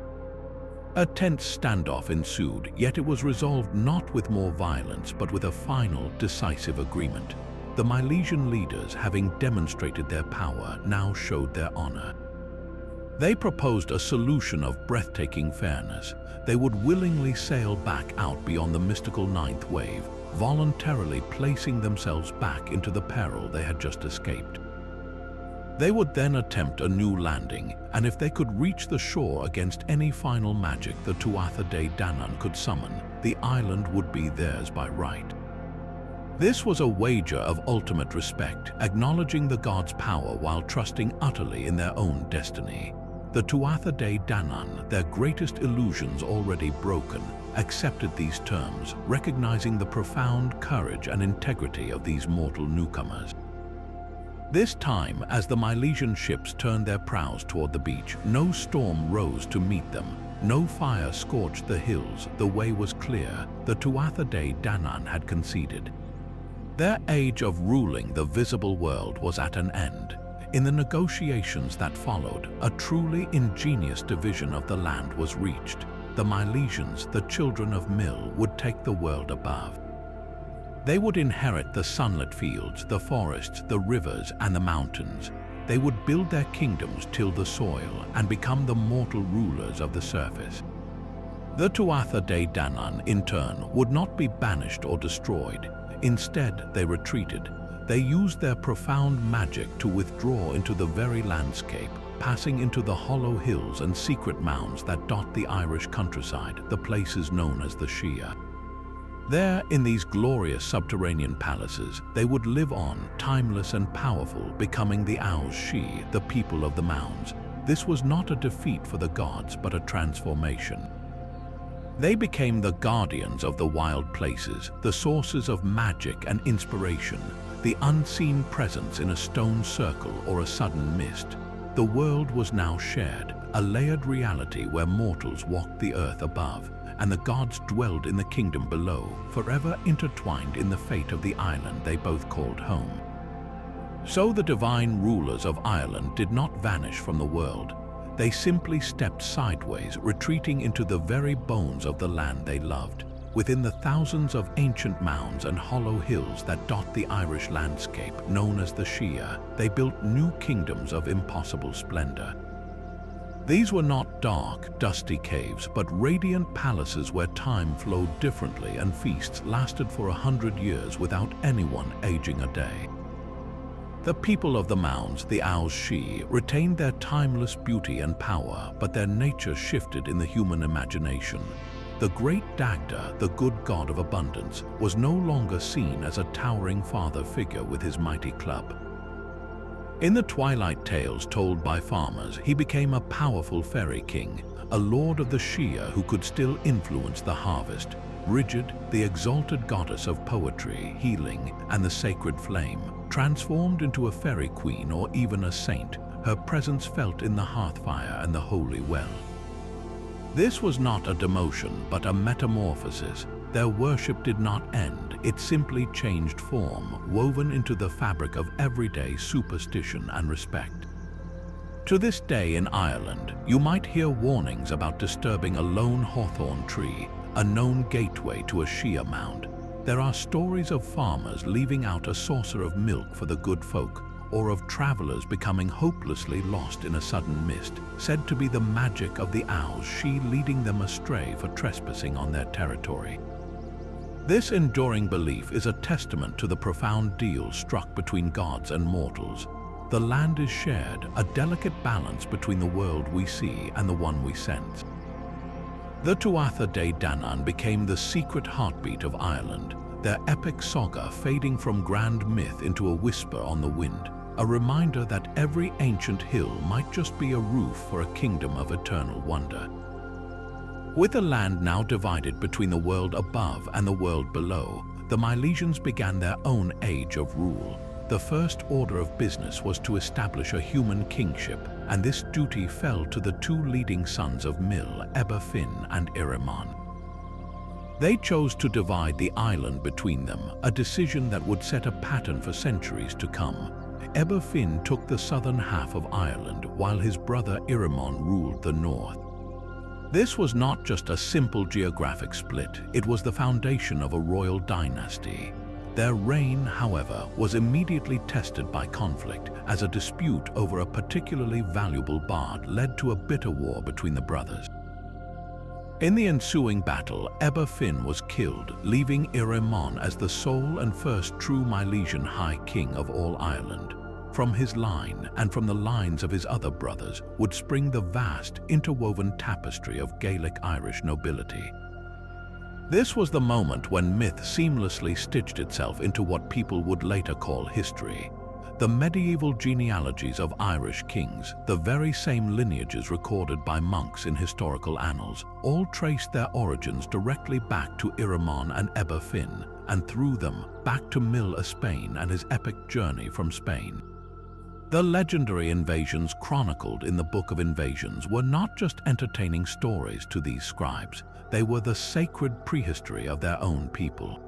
A tense standoff ensued, yet it was resolved not with more violence but with a final, decisive agreement. The Milesian leaders, having demonstrated their power, now showed their honor. They proposed a solution of breathtaking fairness. They would willingly sail back out beyond the mystical ninth wave, voluntarily placing themselves back into the peril they had just escaped. They would then attempt a new landing, and if they could reach the shore against any final magic the Tuatha Dé Danann could summon, the island would be theirs by right. This was a wager of ultimate respect, acknowledging the gods' power while trusting utterly in their own destiny. The Tuatha Dé Danann, their greatest illusions already broken, accepted these terms, recognizing the profound courage and integrity of these mortal newcomers. This time, as the Milesian ships turned their prows toward the beach, no storm rose to meet them, no fire scorched the hills, the way was clear, the Tuatha Dé Danann had conceded. Their age of ruling the visible world was at an end. In the negotiations that followed, a truly ingenious division of the land was reached. The Milesians, the children of Mil, would take the world above. They would inherit the sunlit fields, the forests, the rivers, and the mountains. They would build their kingdoms, till the soil, and become the mortal rulers of the surface. The Tuatha Dé Danann, in turn, would not be banished or destroyed. Instead, they retreated. They used their profound magic to withdraw into the very landscape, passing into the hollow hills and secret mounds that dot the Irish countryside, the places known as the Shire. There, in these glorious subterranean palaces, they would live on, timeless and powerful, becoming the Aos Sí, the people of the mounds. This was not a defeat for the gods, but a transformation. They became the guardians of the wild places, the sources of magic and inspiration, the unseen presence in a stone circle or a sudden mist. The world was now shared, a layered reality where mortals walked the earth above, and the gods dwelled in the kingdom below, forever intertwined in the fate of the island they both called home. So the divine rulers of Ireland did not vanish from the world. They simply stepped sideways, retreating into the very bones of the land they loved. Within the thousands of ancient mounds and hollow hills that dot the Irish landscape, known as the Shire, they built new kingdoms of impossible splendor. These were not dark, dusty caves, but radiant palaces where time flowed differently and feasts lasted for 100 years without anyone aging a day. The people of the mounds, the Aos Sí, retained their timeless beauty and power, but their nature shifted in the human imagination. The great Dagda, the good god of abundance, was no longer seen as a towering father figure with his mighty club. In the twilight tales told by farmers, he became a powerful fairy king, a lord of the Shire who could still influence the harvest. Rigid, the exalted goddess of poetry, healing, and the sacred flame, transformed into a fairy queen or even a saint, her presence felt in the hearthfire and the holy well. This was not a demotion, but a metamorphosis. Their worship did not end, it simply changed form, woven into the fabric of everyday superstition and respect. To this day in Ireland, you might hear warnings about disturbing a lone hawthorn tree, a known gateway to a Shire mound. There are stories of farmers leaving out a saucer of milk for the good folk, or of travelers becoming hopelessly lost in a sudden mist, said to be the magic of the Aos Sí leading them astray for trespassing on their territory. This enduring belief is a testament to the profound deal struck between gods and mortals. the land is shared, a delicate balance between the world we see and the one we sense. The Tuatha Dé Danann became the secret heartbeat of Ireland, their epic saga fading from grand myth into a whisper on the wind, a reminder that every ancient hill might just be a roof for a kingdom of eternal wonder. With the land now divided between the world above and the world below, the Milesians began their own age of rule. The first order of business was to establish a human kingship, and this duty fell to the two leading sons of Mil, Eibbe Finn and Irimon. They chose to divide the island between them, a decision that would set a pattern for centuries to come. Eibbe Finn took the southern half of Ireland, while his brother Irimon ruled the north. This was not just a simple geographic split, it was the foundation of a royal dynasty. Their reign, however, was immediately tested by conflict, as a dispute over a particularly valuable bard led to a bitter war between the brothers. In the ensuing battle, Eibbe Finn was killed, leaving Irimon as the sole and first true Milesian High King of all Ireland. From his line, and from the lines of his other brothers, would spring the vast, interwoven tapestry of Gaelic Irish nobility. This was the moment when myth seamlessly stitched itself into what people would later call history. The medieval genealogies of Irish kings, the very same lineages recorded by monks in historical annals, all traced their origins directly back to Irimon and Eibbe Finn, and through them, back to Mil Spain and his epic journey from Spain. The legendary invasions chronicled in the Book of Invasions were not just entertaining stories to these scribes, they were the sacred prehistory of their own people.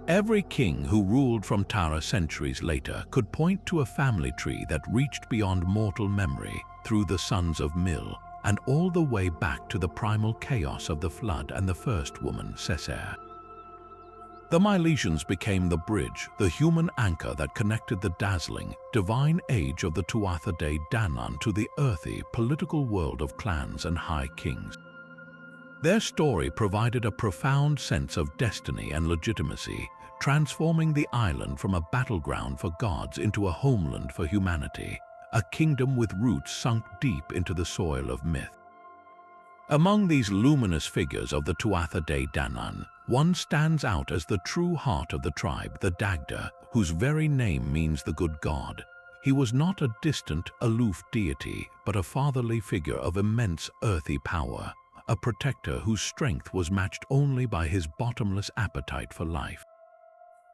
Every king who ruled from Tara centuries later could point to a family tree that reached beyond mortal memory through the sons of Mil, and all the way back to the primal chaos of the flood and the first woman, Cessair. The Milesians became the bridge, the human anchor that connected the dazzling, divine age of the Tuatha Dé Danann to the earthy, political world of clans and high kings. Their story provided a profound sense of destiny and legitimacy, transforming the island from a battleground for gods into a homeland for humanity, a kingdom with roots sunk deep into the soil of myth. Among these luminous figures of the Tuatha Dé Danann, one stands out as the true heart of the tribe, the Dagda, whose very name means the good god. He was not a distant, aloof deity, but a fatherly figure of immense earthy power, a protector whose strength was matched only by his bottomless appetite for life.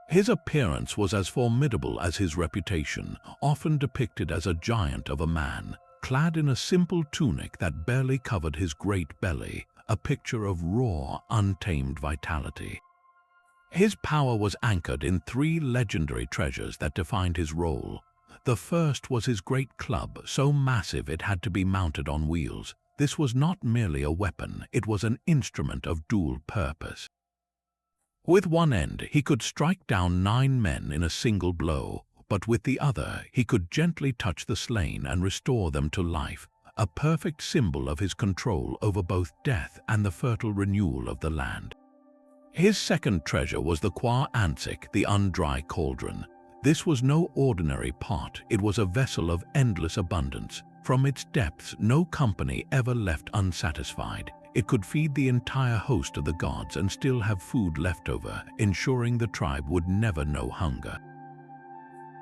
His appearance was as formidable as his reputation, often depicted as a giant of a man, clad in a simple tunic that barely covered his great belly, a picture of raw, untamed vitality. His power was anchored in three legendary treasures that defined his role. The first was his great club, so massive it had to be mounted on wheels. This was not merely a weapon, it was an instrument of dual purpose. With one end, he could strike down 9 men in a single blow, but with the other, he could gently touch the slain and restore them to life, a perfect symbol of his control over both death and the fertile renewal of the land. His second treasure was the Qua Ansic, the undry cauldron. This was no ordinary pot, it was a vessel of endless abundance. From its depths, no company ever left unsatisfied. It could feed the entire host of the gods and still have food left over, ensuring the tribe would never know hunger.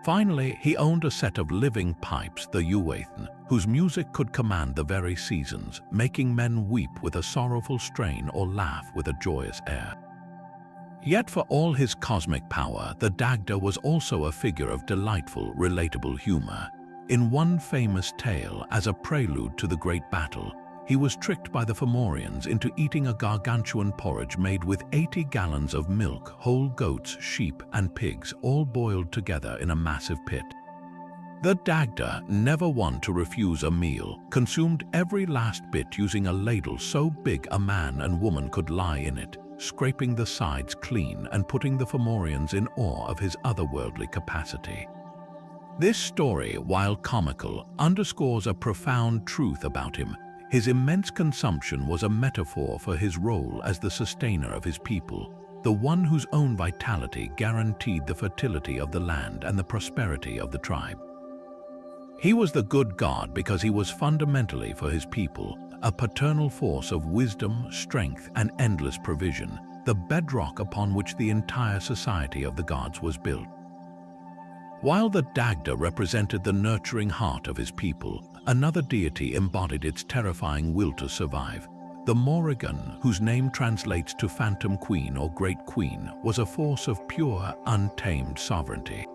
Finally, he owned a set of living pipes, the Uathn, whose music could command the very seasons, making men weep with a sorrowful strain or laugh with a joyous air. Yet for all his cosmic power, the Dagda was also a figure of delightful, relatable humor. In one famous tale, as a prelude to the great battle, he was tricked by the Fomorians into eating a gargantuan porridge made with 80 gallons of milk, whole goats, sheep, and pigs, all boiled together in a massive pit. The Dagda, never one to refuse a meal, consumed every last bit using a ladle so big a man and woman could lie in it, scraping the sides clean and putting the Fomorians in awe of his otherworldly capacity. This story, while comical, underscores a profound truth about him. His immense consumption was a metaphor for his role as the sustainer of his people, the one whose own vitality guaranteed the fertility of the land and the prosperity of the tribe. He was the good god because he was fundamentally for his people, a paternal force of wisdom, strength, and endless provision, the bedrock upon which the entire society of the gods was built. While the Dagda represented the nurturing heart of his people, another deity embodied its terrifying will to survive. The Morrigan, whose name translates to Phantom Queen or Great Queen, was a force of pure, untamed sovereignty.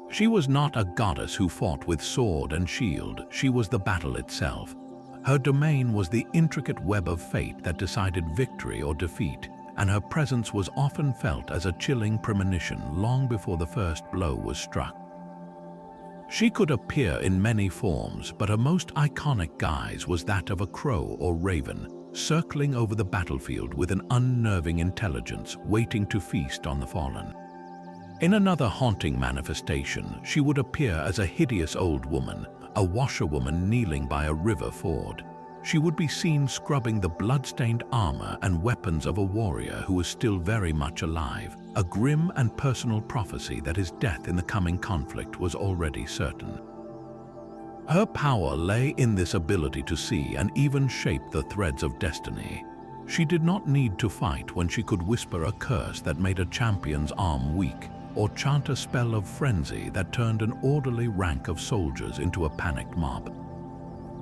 She was not a goddess who fought with sword and shield, she was the battle itself. Her domain was the intricate web of fate that decided victory or defeat, and her presence was often felt as a chilling premonition long before the first blow was struck. She could appear in many forms, but her most iconic guise was that of a crow or raven, circling over the battlefield with an unnerving intelligence, waiting to feast on the fallen. In another haunting manifestation, she would appear as a hideous old woman, a washerwoman kneeling by a river ford. She would be seen scrubbing the blood-stained armor and weapons of a warrior who was still very much alive, a grim and personal prophecy that his death in the coming conflict was already certain. Her power lay in this ability to see and even shape the threads of destiny. She did not need to fight when she could whisper a curse that made a champion's arm weak, or chant a spell of frenzy that turned an orderly rank of soldiers into a panicked mob.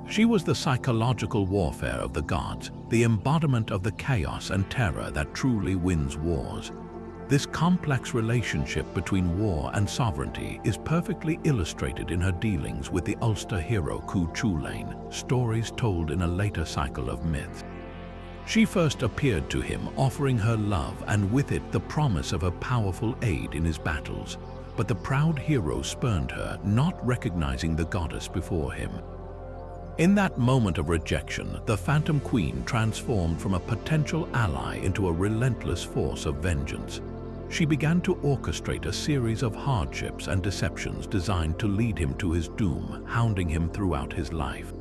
She was the psychological warfare of the gods, the embodiment of the chaos and terror that truly wins wars. This complex relationship between war and sovereignty is perfectly illustrated in her dealings with the Ulster hero Cuchulainn, stories told in a later cycle of myths. She first appeared to him offering her love and with it the promise of a powerful aid in his battles, but the proud hero spurned her, not recognizing the goddess before him. In that moment of rejection, the Phantom Queen transformed from a potential ally into a relentless force of vengeance. She began to orchestrate a series of hardships and deceptions designed to lead him to his doom, hounding him throughout his life.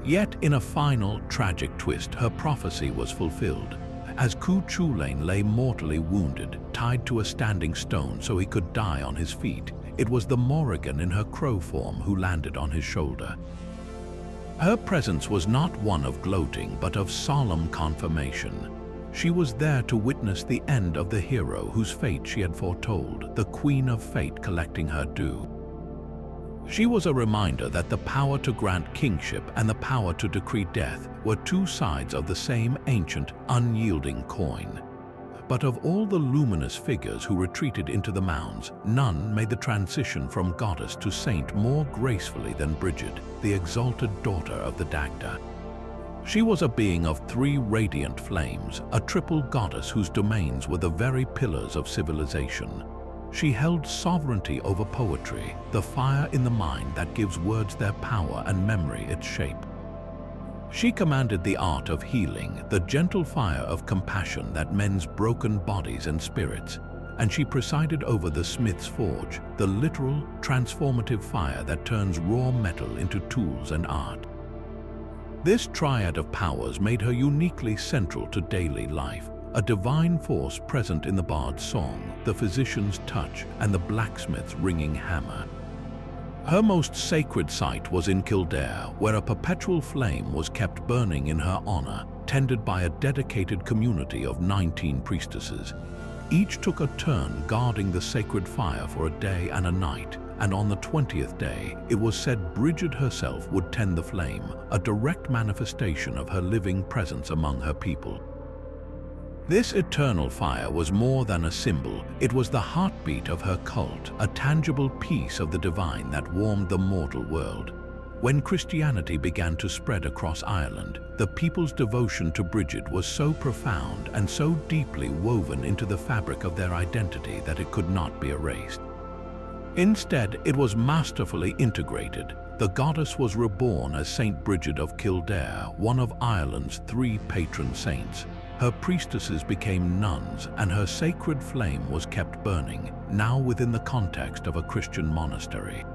Yet, in a final, tragic twist, her prophecy was fulfilled. As Cuchulainn lay mortally wounded, tied to a standing stone so he could die on his feet, it was the Morrigan in her crow form who landed on his shoulder. Her presence was not one of gloating, but of solemn confirmation. She was there to witness the end of the hero whose fate she had foretold, the Queen of Fate collecting her due. She was a reminder that the power to grant kingship and the power to decree death were two sides of the same ancient, unyielding coin. But of all the luminous figures who retreated into the mounds, none made the transition from goddess to saint more gracefully than Bridget, the exalted daughter of the Dagda. She was a being of three radiant flames, a triple goddess whose domains were the very pillars of civilization. She held sovereignty over poetry, the fire in the mind that gives words their power and memory its shape. She commanded the art of healing, the gentle fire of compassion that mends broken bodies and spirits, and she presided over the smith's forge, the literal, transformative fire that turns raw metal into tools and art. This triad of powers made her uniquely central to daily life, a divine force present in the bard's song, the physician's touch, and the blacksmith's ringing hammer. Her most sacred site was in Kildare, where a perpetual flame was kept burning in her honor, tended by a dedicated community of 19 priestesses. Each took a turn guarding the sacred fire for a day and a night, and on the 20th day, it was said Bridget herself would tend the flame, a direct manifestation of her living presence among her people. This eternal fire was more than a symbol, it was the heartbeat of her cult, a tangible piece of the divine that warmed the mortal world. When Christianity began to spread across Ireland, the people's devotion to Bridget was so profound and so deeply woven into the fabric of their identity that it could not be erased. Instead, it was masterfully integrated. The goddess was reborn as Saint Bridget of Kildare, one of Ireland's three patron saints. Her priestesses became nuns, and her sacred flame was kept burning, now within the context of a Christian monastery.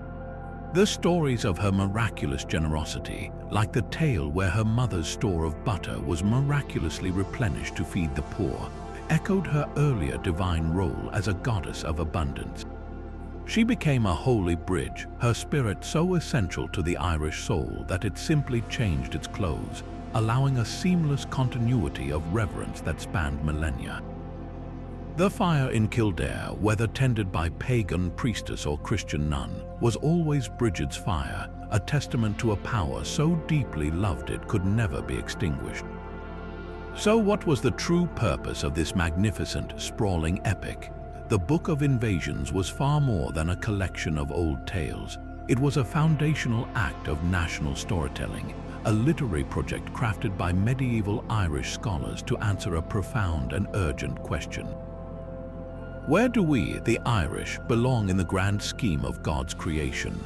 The stories of her miraculous generosity, like the tale where her mother's store of butter was miraculously replenished to feed the poor, echoed her earlier divine role as a goddess of abundance. She became a holy bridge, her spirit so essential to the Irish soul that it simply changed its clothes, allowing a seamless continuity of reverence that spanned millennia. The fire in Kildare, whether tended by pagan priestess or Christian nun, was always Bridget's fire, a testament to a power so deeply loved it could never be extinguished. So what was the true purpose of this magnificent, sprawling epic? The Book of Invasions was far more than a collection of old tales. It was a foundational act of national storytelling, a literary project crafted by medieval Irish scholars to answer a profound and urgent question. Where do we, the Irish, belong in the grand scheme of God's creation?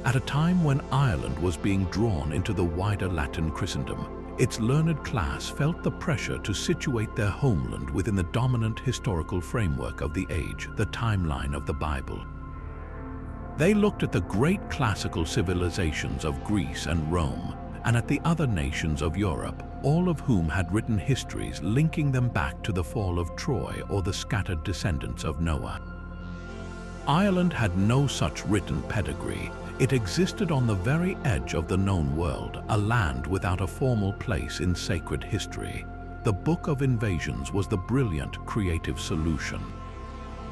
At a time when Ireland was being drawn into the wider Latin Christendom, its learned class felt the pressure to situate their homeland within the dominant historical framework of the age, the timeline of the Bible. They looked at the great classical civilizations of Greece and Rome, and at the other nations of Europe, all of whom had written histories linking them back to the fall of Troy or the scattered descendants of Noah. Ireland had no such written pedigree. It existed on the very edge of the known world, a land without a formal place in sacred history. The Book of Invasions was the brilliant, creative solution.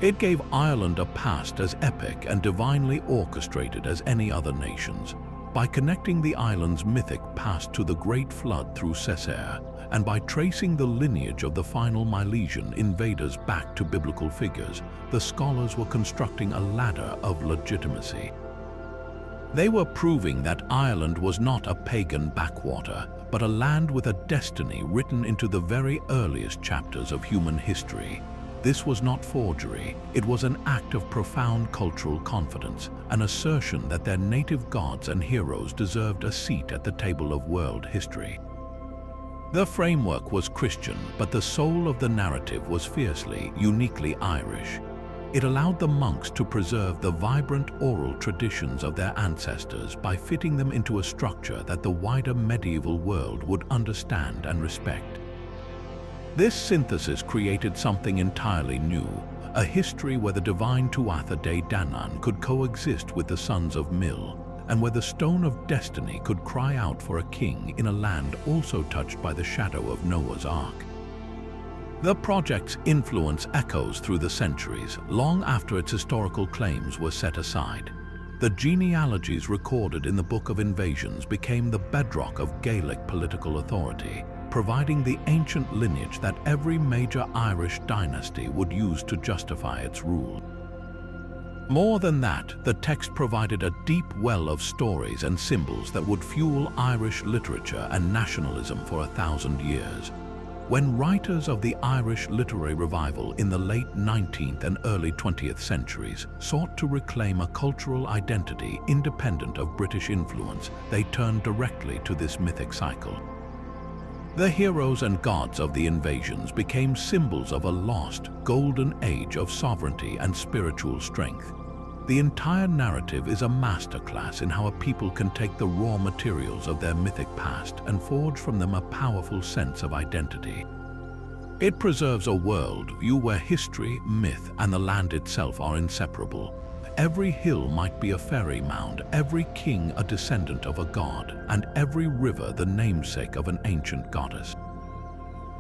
It gave Ireland a past as epic and divinely orchestrated as any other nation's. By connecting the island's mythic past to the Great Flood through Cessair, and by tracing the lineage of the final Milesian invaders back to biblical figures, the scholars were constructing a ladder of legitimacy. They were proving that Ireland was not a pagan backwater, but a land with a destiny written into the very earliest chapters of human history. This was not forgery, it was an act of profound cultural confidence, an assertion that their native gods and heroes deserved a seat at the table of world history. The framework was Christian, but the soul of the narrative was fiercely, uniquely Irish. It allowed the monks to preserve the vibrant oral traditions of their ancestors by fitting them into a structure that the wider medieval world would understand and respect. This synthesis created something entirely new, a history where the divine Tuatha Dé Danann could coexist with the sons of Mil, and where the stone of destiny could cry out for a king in a land also touched by the shadow of Noah's Ark. The project's influence echoes through the centuries, long after its historical claims were set aside. The genealogies recorded in the Book of Invasions became the bedrock of Gaelic political authority, providing the ancient lineage that every major Irish dynasty would use to justify its rule. More than that, the text provided a deep well of stories and symbols that would fuel Irish literature and nationalism for 1,000 years. When writers of the Irish literary revival in the late 19th and early 20th centuries sought to reclaim a cultural identity independent of British influence, they turned directly to this mythic cycle. The heroes and gods of the invasions became symbols of a lost, golden age of sovereignty and spiritual strength. The entire narrative is a masterclass in how a people can take the raw materials of their mythic past and forge from them a powerful sense of identity. It preserves a world view where history, myth, and the land itself are inseparable. Every hill might be a fairy mound, every king a descendant of a god, and every river the namesake of an ancient goddess.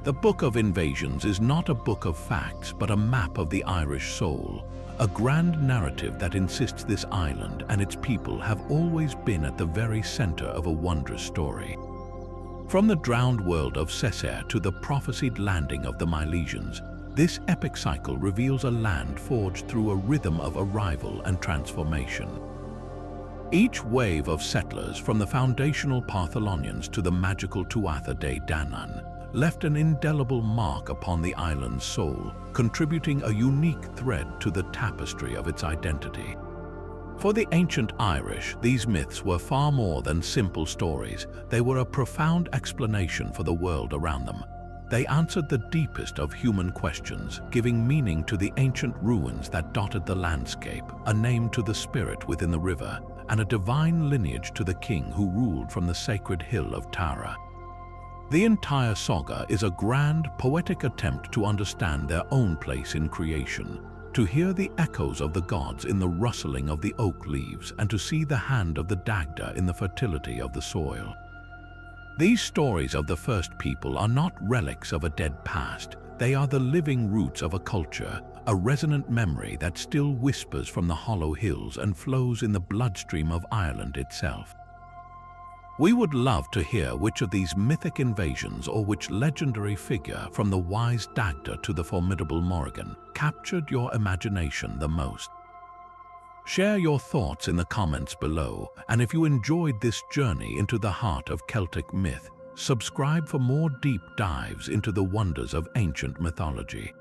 The Book of Invasions is not a book of facts, but a map of the Irish soul, a grand narrative that insists this island and its people have always been at the very center of a wondrous story. From the drowned world of Cessair to the prophesied landing of the Milesians, this epic cycle reveals a land forged through a rhythm of arrival and transformation. Each wave of settlers, from the foundational Partholonians to the magical Tuatha Dé Danann, left an indelible mark upon the island's soul, contributing a unique thread to the tapestry of its identity. For the ancient Irish, these myths were far more than simple stories. They were a profound explanation for the world around them. They answered the deepest of human questions, giving meaning to the ancient ruins that dotted the landscape, a name to the spirit within the river, and a divine lineage to the king who ruled from the sacred hill of Tara. The entire saga is a grand, poetic attempt to understand their own place in creation. to hear the echoes of the gods in the rustling of the oak leaves and to see the hand of the Dagda in the fertility of the soil. These stories of the first people are not relics of a dead past. They are the living roots of a culture, a resonant memory that still whispers from the hollow hills and flows in the bloodstream of Ireland itself. We would love to hear which of these mythic invasions or which legendary figure, from the wise Dagda to the formidable Morrigan, captured your imagination the most. Share your thoughts in the comments below, and if you enjoyed this journey into the heart of Celtic myth, subscribe for more deep dives into the wonders of ancient mythology.